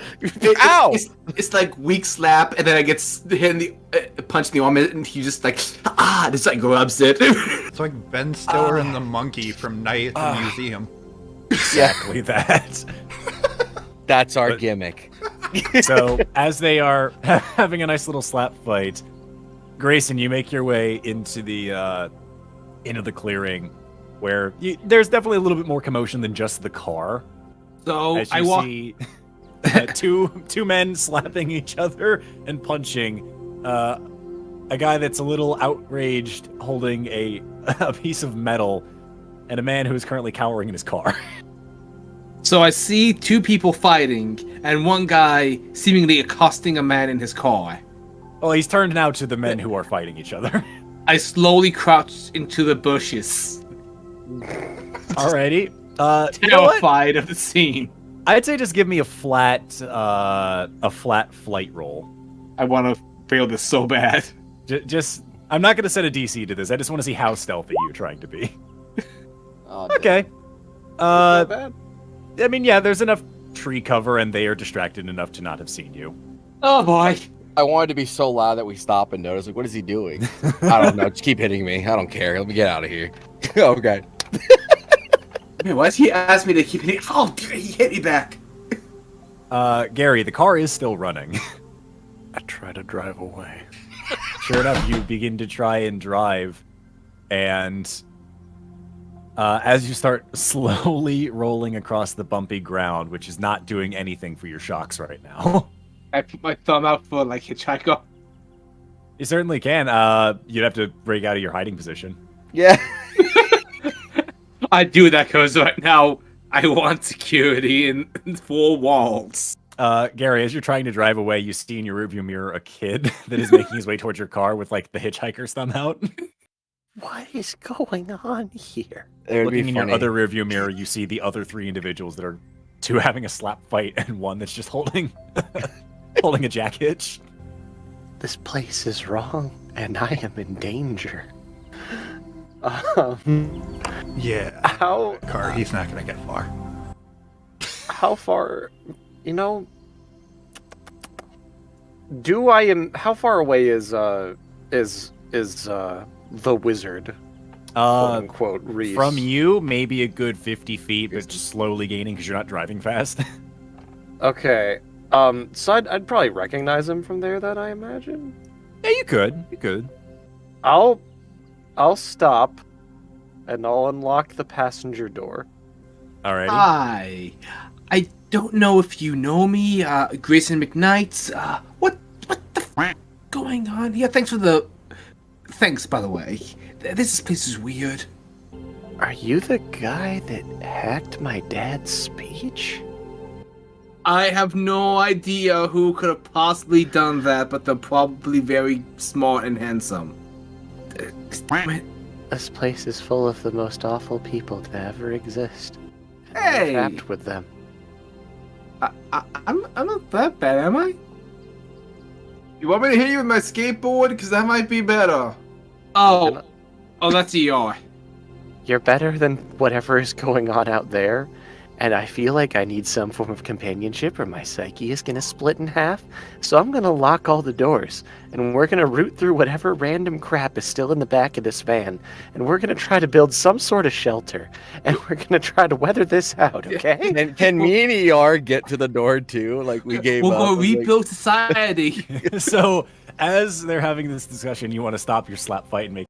Ow! It's like weak slap, and then I get hit in the punch in the arm, and he just like just like rubs it. it's like Ben Stiller and the monkey from Night at the Museum. Exactly that. That's our But- gimmick. So as they are having a nice little slap fight, Grayson, you make your way into the clearing, where there's definitely a little bit more commotion than just the car. So As I you walk. see two men slapping each other and punching. A guy that's a little outraged holding a piece of metal, and a man who is currently cowering in his car. So I see two people fighting, and one guy seemingly accosting a man in his car. Well, he's turned now to the men who are fighting each other. I slowly crouch into the bushes, Alrighty. You know what? terrified of the scene. I'd say just give me a flat flight roll. I want to fail this so bad. Just, I'm not going to set a DC to this. I just want to see how stealthy you're trying to be. Oh, Okay. not bad. I mean, yeah, there's enough tree cover, and they are distracted enough to not have seen you. Oh boy. I wanted to be so loud that we stop and notice. Like, what is he doing? I don't know. Just keep hitting me. I don't care. Let me get out of here. Okay. Man, why does he ask me to keep hitting? Oh, he hit me back. Gary, the car is still running. I try to drive away. Sure enough, you begin to try and drive, and as you start slowly rolling across the bumpy ground, which is not doing anything for your shocks right now. I put my thumb out for like hitchhiker. You certainly can. You'd have to break out of your hiding position. Yeah. I do that because right now I want security in 4 walls. Gary, as you're trying to drive away, you see in your rearview mirror a kid that is making his way towards your car with like the hitchhiker's thumb out. What is going on here? It would Looking be in funny. your other rearview mirror, you see the other 3 individuals that are 2 having a slap fight and 1 that's just holding holding a jack hitch. This place is wrong, and I am in danger. Yeah. How Car, he's not gonna get far. how far? You know, how far away is the wizard? Quote unquote, Reese? From you, maybe a good 50 feet, but just slowly gaining because you're not driving fast. Okay. So I'd probably recognize him from there. Then I imagine. Yeah, you could. You could. I'll stop, and I'll unlock the passenger door. Alrighty. Hi. I don't know if you know me, Grayson McKnight. What the going on here? Thanks, by the way. This place is weird. Are you the guy that hacked my dad's speech? I have no idea who could have possibly done that, but they're probably very smart and handsome. This place is full of the most awful people to ever exist. And Hey! I'm trapped with them. I'm not that bad, am I? You want me to hit you with my skateboard? Because that might be better. Oh, that's ER. You're better than whatever is going on out there, and I feel like I need some form of companionship or my psyche is gonna split in half, so I'm gonna lock all the doors, and we're gonna root through whatever random crap is still in the back of this van, and we're gonna try to build some sort of shelter, and we're gonna try to weather this out, okay? And can me and ER get to the door too? Like we gave We'll up. go I was like, rebuild society. So, as they're having this discussion, you want to stop your slap fight and make.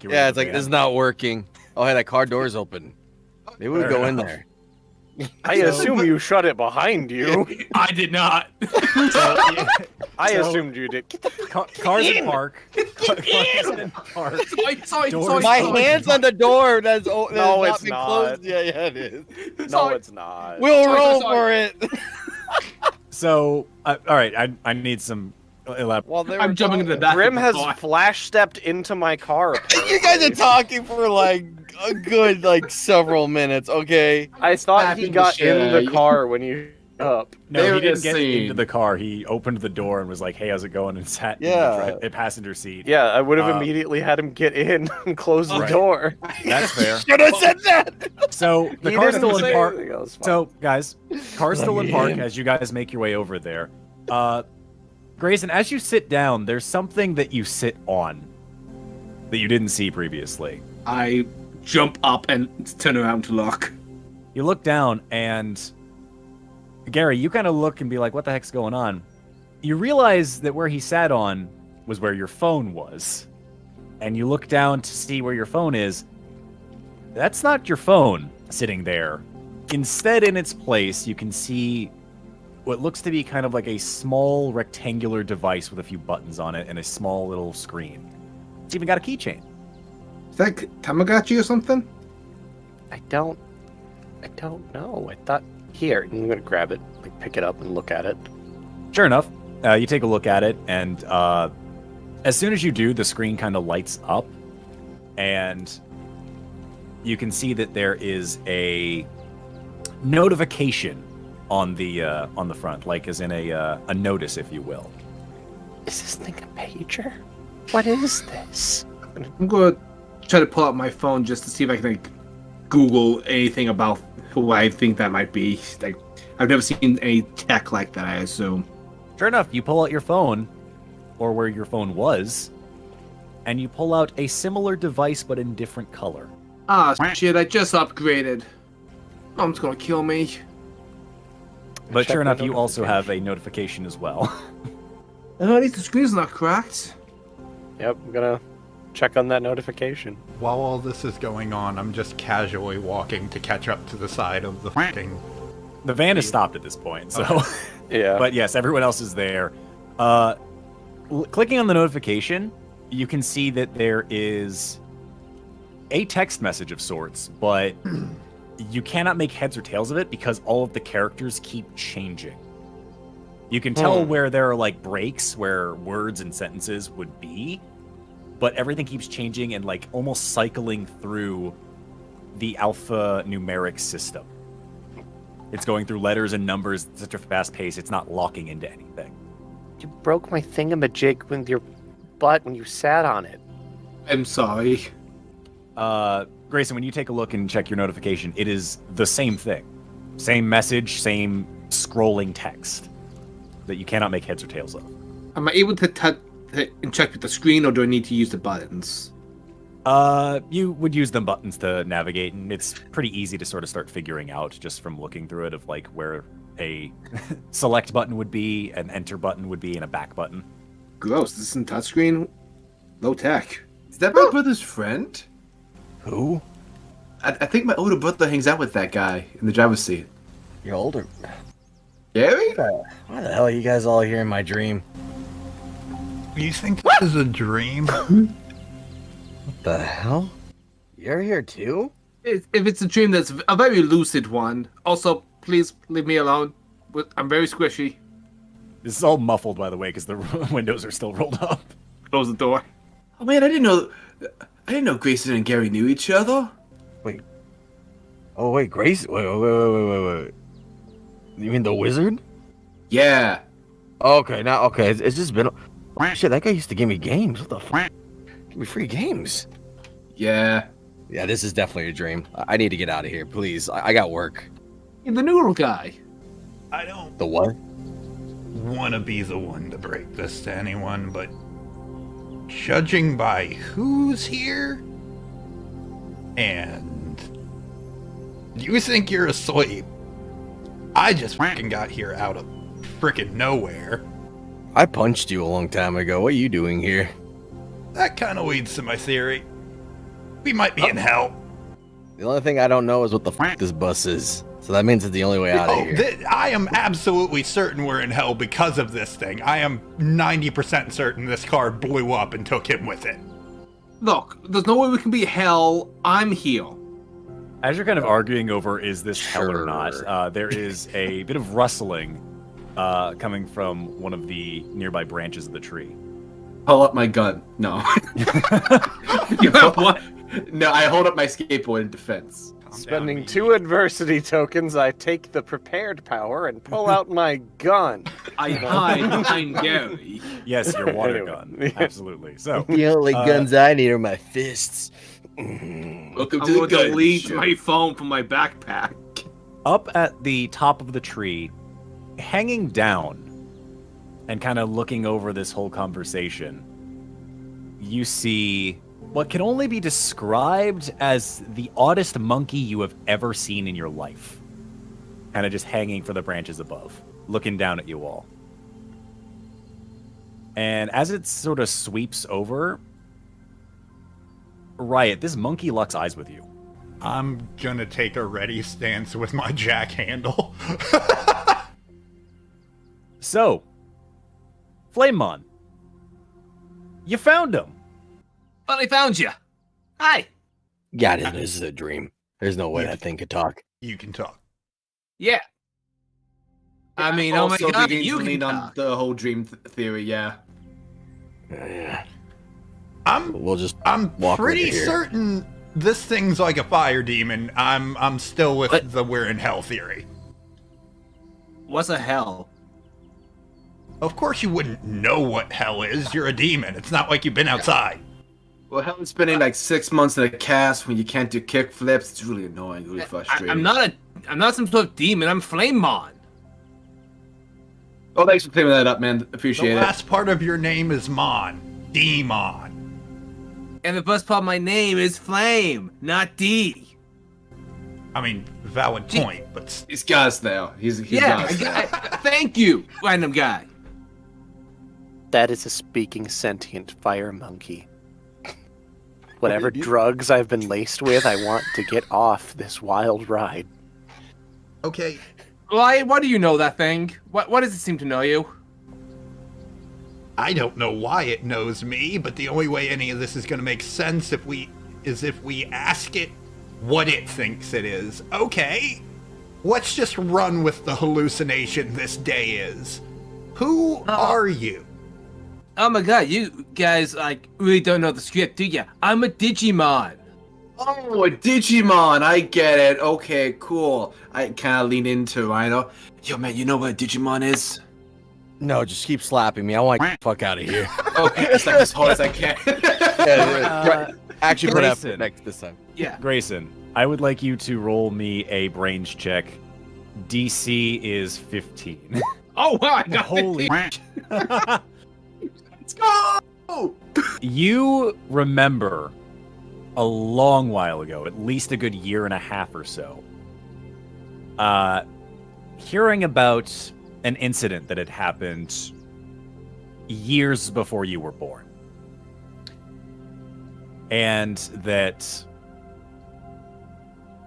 yeah, it's like this is not working. Oh, hey, that car door's open. Maybe we Fair go in enough. there. I assume you shut it behind you. I did not. I So- assumed you did. Get the Cars in park. Cars in park. Sorry. Doors- My hand's on the door. That's No, not it's been not. closed. Yeah, it is. No, it's not. We'll Sorry, roll sorry. for it. So, all right, I need some elaborate. While they I'm were jumping into talking. that. Grim has before I- flash stepped into my car. You guys are apparently. talking for like a good several minutes. Okay. I thought he Happened got to in the share. car when you up. No, They he were didn't just get saying- into the car. He opened the door and was like, "Hey, how's it going?" and sat Yeah. in the passenger seat. Yeah, I would have Uh, immediately had him get in and close the Right. door. That's fair. Should have said that. So the He car's didn't still in say park. anything else. So, guys, car's still in park in. as you guys make your way over there. Grayson, as you sit down, there's something that you sit on that you didn't see previously. I jump up and turn around to look. You look down and Gary, you kind of look and be like, what the heck's going on? You realize that where he sat on was where your phone was. And you look down to see where your phone is. That's not your phone sitting there. Instead, in its place, you can see what looks to be kind of like a small rectangular device with a few buttons on it and a small little screen. It's even got a keychain. Is that Tamagotchi or something? I don't know. I thought here. I'm gonna grab it, pick it up, and look at it. Sure enough, you take a look at it, and as soon as you do, the screen kind of lights up, and you can see that there is a notification on the front, like as in a notice, if you will. Is this thing a pager? What is this? I'm gonna try to pull out my phone just to see if I can Google anything about who I think that might be. I've never seen any tech like that, I assume. Sure enough, you pull out your phone, or where your phone was, and you pull out a similar device but in different color. Ah, shit, I just upgraded. Mom's gonna kill me. But Check sure my enough, you also have a notification as well. At least the screen's not cracked. Yep, I'm gonna check on that notification. While all this is going on, I'm just casually walking to catch up to the side of the fucking. The van is stopped at this point, so. Yeah. But yes, everyone else is there. Clicking on the notification, you can see that there is a text message of sorts, but you cannot make heads or tails of it because all of the characters keep changing. You can tell where there are like breaks where words and sentences would be, but everything keeps changing and like almost cycling through the alphanumeric system. It's going through letters and numbers at such a fast pace, it's not locking into anything. You broke my thingamajig with your butt when you sat on it. I'm sorry. Grayson, when you take a look and check your notification, it is the same thing. Same message, same scrolling text that you cannot make heads or tails of. Am I able to check with the screen, or do I need to use the buttons? You would use the buttons to navigate, and it's pretty easy to sort of start figuring out just from looking through it of like where a select button would be, an enter button would be, and a back button. Gross. This isn't touchscreen. Low tech. Is that my brother's friend? Who? I think my older brother hangs out with that guy in the driver's seat. You're older. Gary? Why the hell are you guys all here in my dream? You think this is a dream? What the hell? You're here too? If it's a dream, that's a very lucid one. Also, please leave me alone. I'm very squishy. This is all muffled, by the way, because the windows are still rolled up. Close the door. Oh man, I didn't know Grayson and Gary knew each other. Wait. Oh wait, Grace. Wait. You mean the wizard? Yeah. Okay, now okay. It's just been. Shit, that guy used to give me games. What the fuck? Give me free games. Yeah. Yeah, this is definitely a dream. I need to get out of here, please. I got work. And the noodle guy. I don't The what? want to be the one to break this to anyone, but judging by who's here, and you think you're asleep, I just freaking got here out of freaking nowhere. I punched you a long time ago. What are you doing here? That kind of leads to my theory. We might be in hell. The only thing I don't know is what the fuck this bus is. So that means it's the only way out of here. I am absolutely certain we're in hell because of this thing. I am 90% certain this car blew up and took him with it. Look, there's no way we can be hell. I'm here. As you're kind of arguing over is this hell or not, Sure. there is a bit of rustling coming from one of the nearby branches of the tree. Pull up my gun. No. You have what? No, I hold up my skateboard in defense. Spending 2 adversity tokens, I take the prepared power and pull out my gun. I hide behind Gary. Yes, your water Anyway. gun. Absolutely. So, The only guns I need are my fists. Welcome I'm to the going to gun delete show. my phone from my backpack. up at the top of the tree, hanging down and kind of looking over this whole conversation, you see what can only be described as the oddest monkey you have ever seen in your life. Kind of just hanging from the branches above, looking down at you all. And as it sort of sweeps over, Riot, this monkey locks eyes with you. I'm gonna take a ready stance with my jack handle. So, Flamemon, you found him. But I found you. Hi. Got it. This is a dream. There's no way that thing could talk. You can talk. Yeah. I mean, oh my Also god, begins you to can lean on talk. the whole dream theory, yeah. Yeah. I'm We'll just I'm walk pretty over here. certain this thing's like a fire demon. I'm still with What? the we're in hell theory. What's a hell? Of course you wouldn't know what hell is. You're a demon. It's not like you've been outside. Well, hell, spending like 6 months in a cast when you can't do kick flips, it's really annoying, really frustrating. I'm not some sort of demon. I'm Flamemon. Oh, thanks for clearing that up, man. The Appreciate it. last part of your name is Mon. Demon. And the best part of my name is Flame, not D. I mean, valid point, but He's got us now. He's Yeah, got us now. thank you, random guy. That is a speaking sentient fire monkey. Whatever did you- drugs I've been laced with, I want to get off this wild ride. okay. Why do you know that thing? What does it seem to know you? I don't know why it knows me, but the only way any of this is going to make sense if we is if we ask it what it thinks it is. Okay, let's just run with the hallucination this day is. Who are you? Oh my god, you guys really don't know the script, do ya? I'm a Digimon. Oh, a Digimon. I get it. Okay, cool. I kind of lean into Rhino. Yo, man, you know what a Digimon is? No, just keep slapping me. I want to get the fuck out of here. Okay, it's like as hard as I can. Right. Actually, put Grayson. up next this time. Yeah. Grayson, I would like you to roll me a brains check. DC is 15. Oh wow, I got Holy 15. Let's go! You remember a long while ago, at least a good year and a half or so, hearing about an incident that had happened years before you were born. And that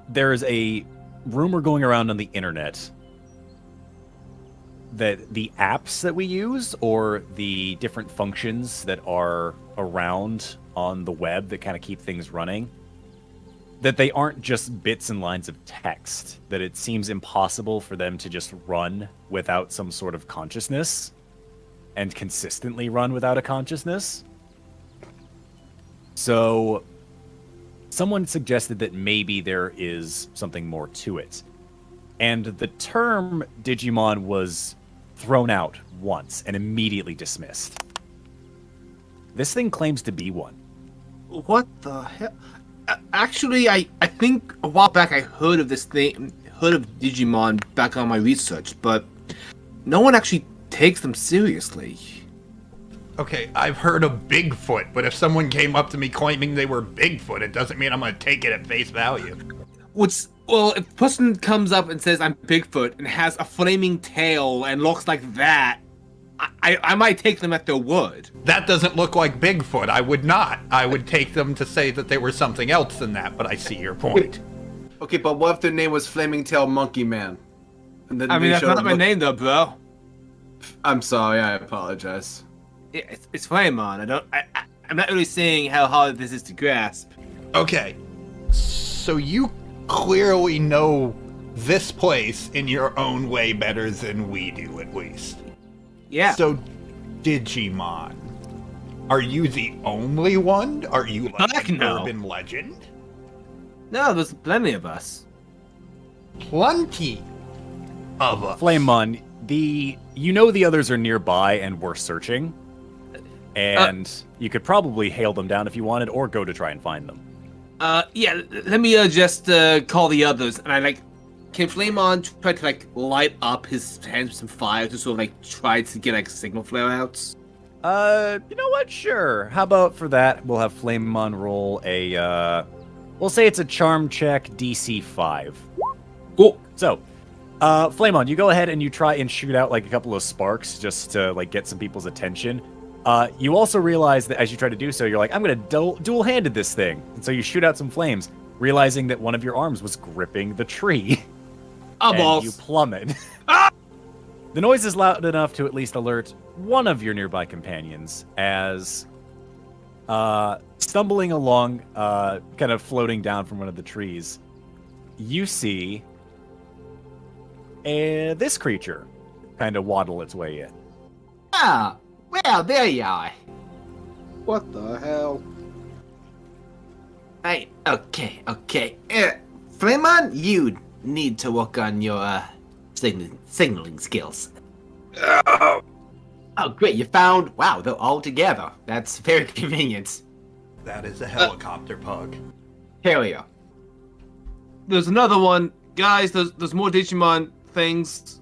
there is a rumor going around on the internet that the apps that we use or the different functions that are around on the web that kind of keep things running, that they aren't just bits and lines of text, that it seems impossible for them to just run without some sort of consciousness and consistently run without a consciousness. So someone suggested that maybe there is something more to it. And the term Digimon was thrown out once and immediately dismissed. This thing claims to be one. What the hell? Actually, I think a while back I heard of this thing, heard of Digimon back on my research, but no one actually takes them seriously. Okay, I've heard of Bigfoot, but if someone came up to me claiming they were Bigfoot, it doesn't mean I'm going to take it at face value. Well, if a person comes up and says I'm Bigfoot and has a flaming tail and looks like that, I might take them at their word. That doesn't look like Bigfoot. I would not. I would take them to say that they were something else than that, but I see your point. Okay, but what if their name was Flaming Tail Monkey Man? And then I mean, they that's showed not my look- name though, bro. I'm sorry, I apologize. It's Flamemon. I'm not really saying how hard this is to grasp. Okay, so you clearly know this place in your own way better than we do, at least. Yeah. So, Digimon, are you the only one? Are you like Heck an no. urban legend? No, there's plenty of us. Plenty of us. Flamemon, you know the others are nearby and we're searching. And you could probably hail them down if you wanted, or go to try and find them. Yeah, let me just call the others, and can Flamemon try to light up his hands with some fire to sort of try to get signal flare outs? You know what? Sure. How about for that, we'll have Flamemon roll we'll say it's a charm check DC 5. Cool. So, Flamemon, you go ahead and you try and shoot out a couple of sparks just to get some people's attention. You also realize that as you try to do so, you're like, I'm going to dual-handed this thing. And so you shoot out some flames, realizing that one of your arms was gripping the tree. And you plummet. The noise is loud enough to at least alert one of your nearby companions as, stumbling along, kind of floating down from one of the trees, you see this creature kind of waddle its way in. Ah, well, there you are. What the hell? Hey, okay. Flamemon, you need to work on your signaling skills. Oh, great, you found... Wow, they're all together. That's very convenient. That is a helicopter pug. Carrier. There's another one. Guys, there's more Digimon things.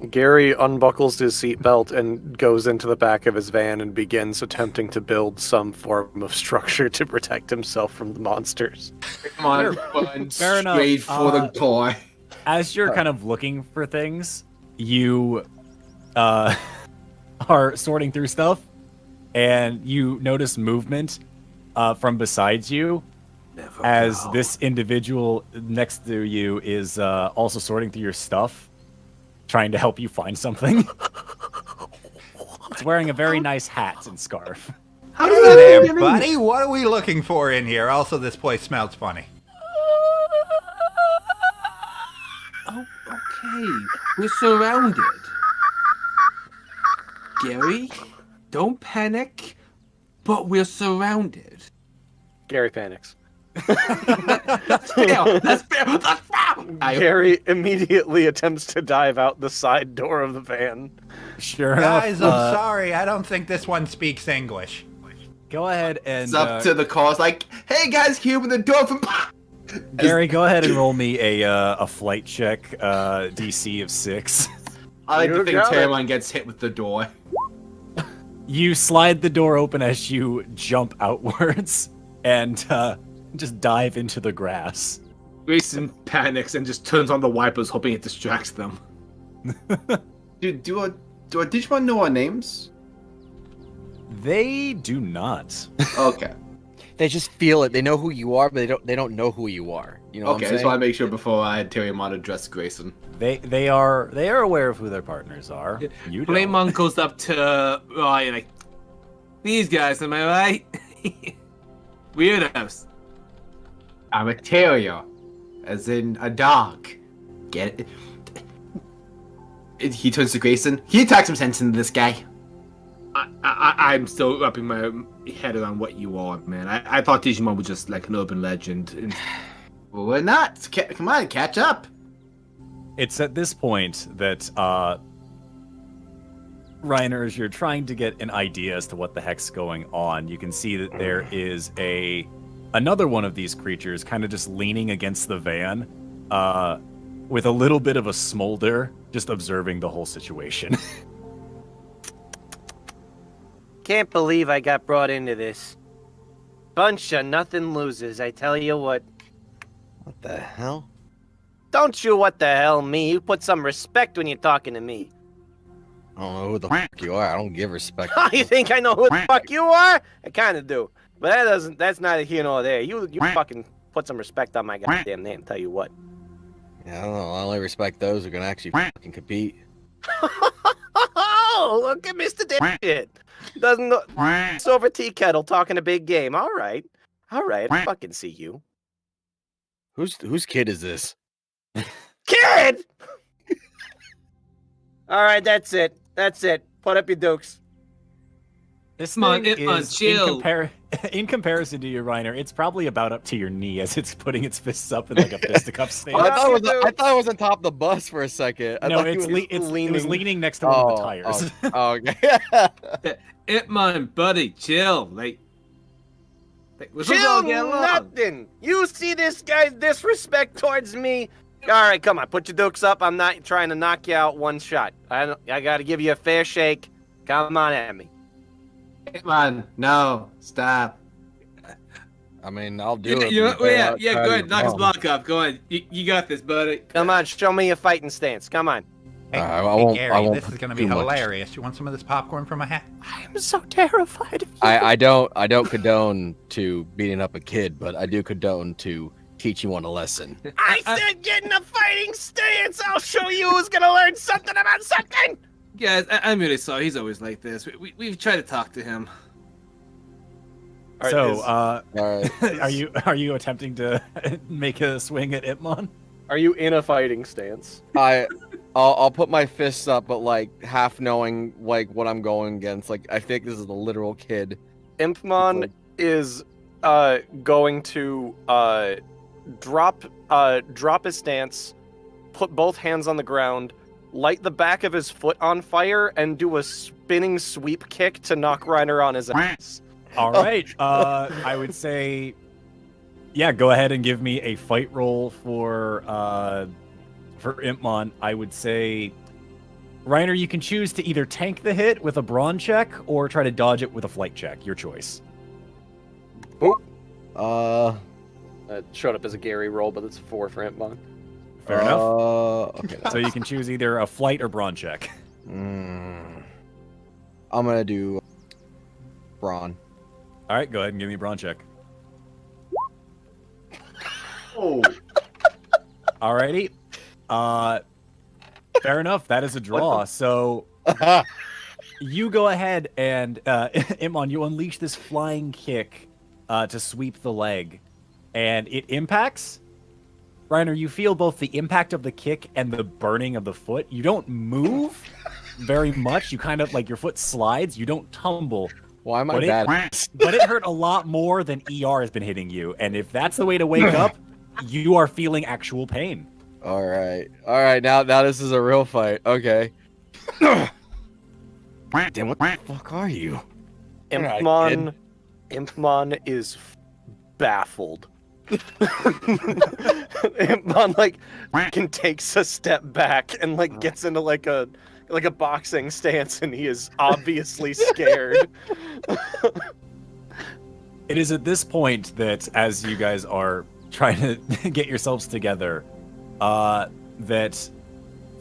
Gary unbuckles his seatbelt and goes into the back of his van and begins attempting to build some form of structure to protect himself from the monsters. Come on, run Fair enough. straight for the toy. As you're kind of looking for things, you are sorting through stuff, and you notice movement from beside you as this individual next to you is also sorting through your stuff, trying to help you find something. It's wearing a very nice hat and scarf. How Hey did that there, get in? buddy. What are we looking for in here? Also, this place smells funny. Oh, okay. We're surrounded. Gary, don't panic, but we're surrounded. Gary panics. That's fair. That's fair. That's fair. Gary immediately attempts to dive out the side door of the van. Sure Guys, enough. I'm sorry. I don't think this one speaks English. Go ahead and It's up to the cars like, hey guys, here with the door from. Gary, go ahead and roll me a flight check, DC of 6. I like to You think got it. Taramon gets hit with the door. You slide the door open as you jump outwards and just dive into the grass. Grayson panics and just turns on the wipers, hoping it distracts them. Do our Digimon know our names? They do not. Okay. They just feel it. They know who you are, but they don't know who you are. You know Okay, I what I'm just want saying? to make sure before I had Taramon address Grayson. They are aware of who their partners are. You don't. Raymond goes up to Ryan like, these guys, am I right? Weirdos. I'm a terrier, as in a dog. Get it? He turns to Grayson. He attacks some sense into this guy. I'm still wrapping my head around what you are, man. I thought Digimon was just like an urban legend. And Well, we're not. Come on, catch up. It's at this point that Reiner, as you're trying to get an idea as to what the heck's going on, you can see that there is another one of these creatures kind of just leaning against the van, with a little bit of a smolder, just observing the whole situation. Can't believe I got brought into this. Bunch of nothing losers, I tell you what. What the hell? Don't you what the hell me? You put some respect when you're talking to me. I don't know who the fuck you are. I don't give respect. You think I know who the fuck you are? I kinda do. But that's neither here nor there. You fucking put some respect on my goddamn name, tell you what. Yeah, I don't know. I only respect those who are gonna actually fucking compete. Oh, look at Mr. Dipshit. Doesn't know it's over tea kettle talking a big game. Alright. Alright, I fucking see you. Whose kid is this? Kid! Alright, that's it. That's it. Put up your dukes. This Come on, thing Itmon, is, chill. in comparison to you, Reiner, it's probably about up to your knee as it's putting its fists up in like a fisticuff stance. I thought it was on top of the bus for a second. I No, thought he it was was- leaning next to one of the tires. Oh, okay. Itmon, buddy, chill. Like we're supposed to Chill all get along. nothing. You see this guy's disrespect towards me? Alright, come on, put your dukes up. I'm not trying to knock you out one shot. I gotta give you a fair shake. Come on at me. Come on, no, stop. I mean, I'll do it. You know, but you yeah, gotta go try ahead, to knock his bomb. block off. Go ahead, you got this, buddy. Come on, show me your fighting stance. Come on. Hey, I hey, won't- Gary, I won't this is put gonna be too much. hilarious. You want some of this popcorn from a hat? I'm so terrified of you. I don't condone to beating up a kid, but I do condone to teaching one a lesson. I said get in a fighting stance. I'll show you who's gonna learn something about something. Guys, I'm really sorry. He's always like this. We've tried to talk to him. So, All right. are you attempting to make a swing at Itmon? Are you in a fighting stance? I'll put my fists up, but like half knowing like what I'm going against. Like I think this is a literal kid. Impmon is going to drop his stance, put both hands on the ground, light the back of his foot on fire, and do a spinning sweep kick to knock Reiner on his ass. All right. I would say, yeah, go ahead and give me a fight roll for Impmon. I would say, Reiner, you can choose to either tank the hit with a brawn check or try to dodge it with a flight check. Your choice. It showed up as a Gary roll, but it's 4 for Impmon. Fair enough. Okay. So you can choose either a flight or brawn check. I'm gonna do brawn. All right, go ahead and give me a brawn check. Oh, Alrighty. Fair enough. That is a draw. So You go ahead and Imon, you unleash this flying kick to sweep the leg, and it impacts. Reiner, you feel both the impact of the kick and the burning of the foot. You don't move very much. You kind of like your foot slides. You don't tumble. Why am I But bad? But it hurt a lot more than ER has been hitting you. And if that's the way to wake up, you are feeling actual pain. All right. Now this is a real fight. Okay. Damn, what the fuck are you? Impmon is baffled. Impmon takes a step back and gets into like a boxing stance, and he is obviously scared. It is at this point that, as you guys are trying to get yourselves together, that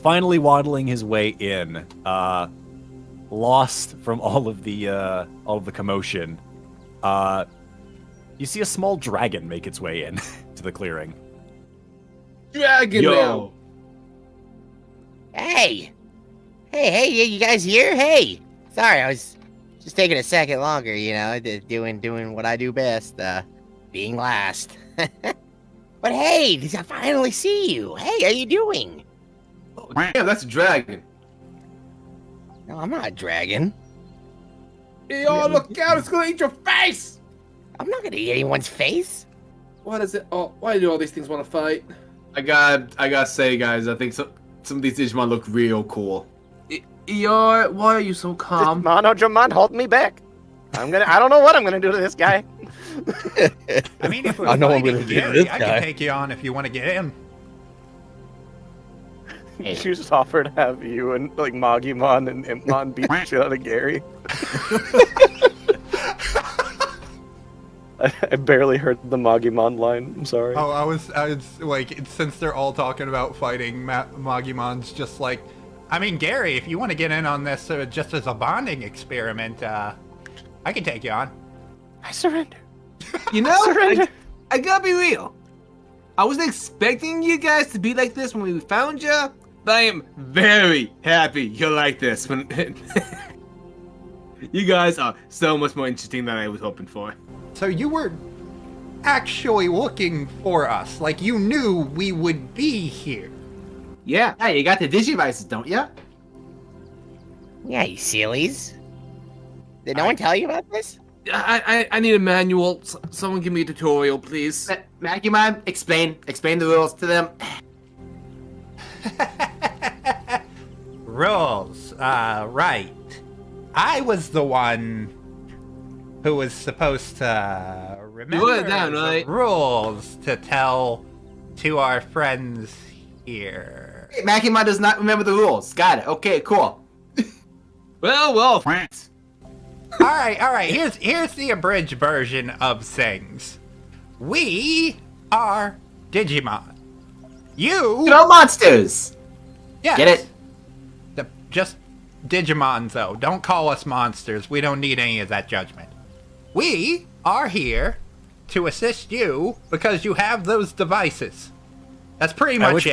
finally waddling his way in, lost from all of the commotion, you see a small dragon make its way in to the clearing. Dragon Yo. Hey, you guys here? Hey, sorry, I was just taking a second longer, doing what I do best, being last. But hey, I finally see you. Hey, how you doing? Oh, damn, that's a dragon. No, I'm not a dragon. Hey, oh, look out, it's gonna eat your face! I'm not gonna eat anyone's face. What is it? Oh, why do all these things want to fight? I gotta say, guys, I think some of these Digimon look real cool. ER, why are you so calm? Monodramon, hold me back. I don't know what I'm gonna do to this guy. I mean, if we're I know what I'm fighting gonna do to Gary, this I guy. can take you on if you want to get in. You just offer to have you and Magimon and Impmon beat the shit out of Gary. I barely heard the Magimon line. I'm sorry. Oh, I was like, since they're all talking about fighting, Magimon's just like, I mean, Gary, if you want to get in on this just as a bonding experiment, I can take you on. I surrender. You know, Surrender. I gotta be real. I wasn't expecting you guys to be like this when we found you, but I am very happy you're like this. When you guys are so much more interesting than I was hoping for. So you were actually looking for us, like you knew we would be here. Yeah, hey, you got the Digivices, don't ya? Yeah, you sillies. Did no one tell you about this? I need a manual. Someone give me a tutorial, please. Magumon, explain the rules to them. Rules, right. I was the one who was supposed to remember it down, the right? rules to tell to our friends here. Hey, Magumon does not remember the rules. Got it. Okay, cool. Well. All right. Here's the abridged version of things. We are Digimon. You You know, monsters. yes. Get it? Just Digimon, though. Don't call us monsters. We don't need any of that judgment. We are here to assist you because you have those devices. That's pretty much it.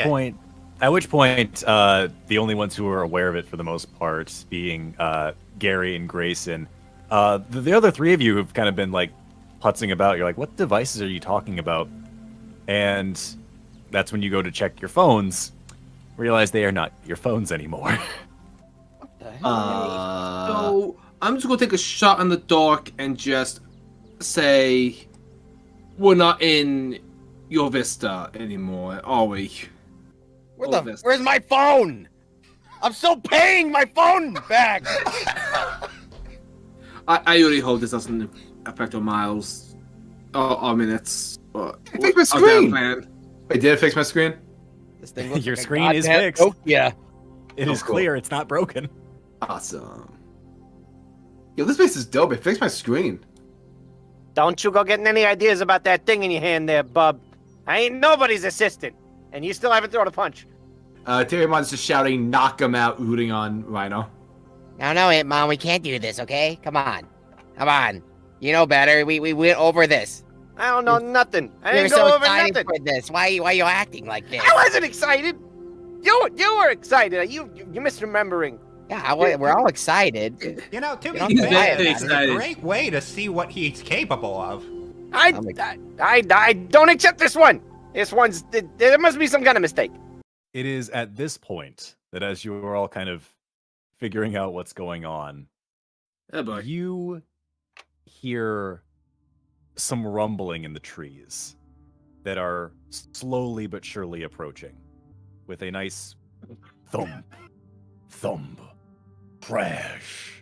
At which point, the only ones who are aware of it for the most part, being Gary and Grayson, the other three of you have kind of been like putzing about. You're like, what devices are you talking about? And that's when you go to check your phones, realize they are not your phones anymore. So I'm just gonna take a shot in the dark and just say we're not in your Vista anymore, are we? Where's my phone? I'm still paying my phone back. I really hope this doesn't affect our miles. Our minutes. Fix my screen. Wait, did it fix my screen? This thing looks Your like a screen is goddamn fixed. Nokia. It is cool. clear. It's not broken. Awesome. Yo, this place is dope. It fixed my screen. Don't you go getting any ideas about that thing in your hand there, bub. I ain't nobody's assistant, and you still haven't thrown a punch. Terrimon's just shouting, knock him out, rooting on Rhino. No, Mom, we can't do this, okay? Come on. You know better. We went over this. I don't know nothing. I You're didn't so go over excited nothing. for this. Why are you acting like this? I wasn't excited. You were excited. You misremembering. Yeah, we're all excited. You know, to You're be not fair, very it's a excited. great way to see what he's capable of. I don't accept this one. This one's there must be some kind of mistake. It is at this point that as you are all kind of figuring out what's going on, Oh boy. you hear some rumbling in the trees that are slowly but surely approaching with a nice thump, thump, crash.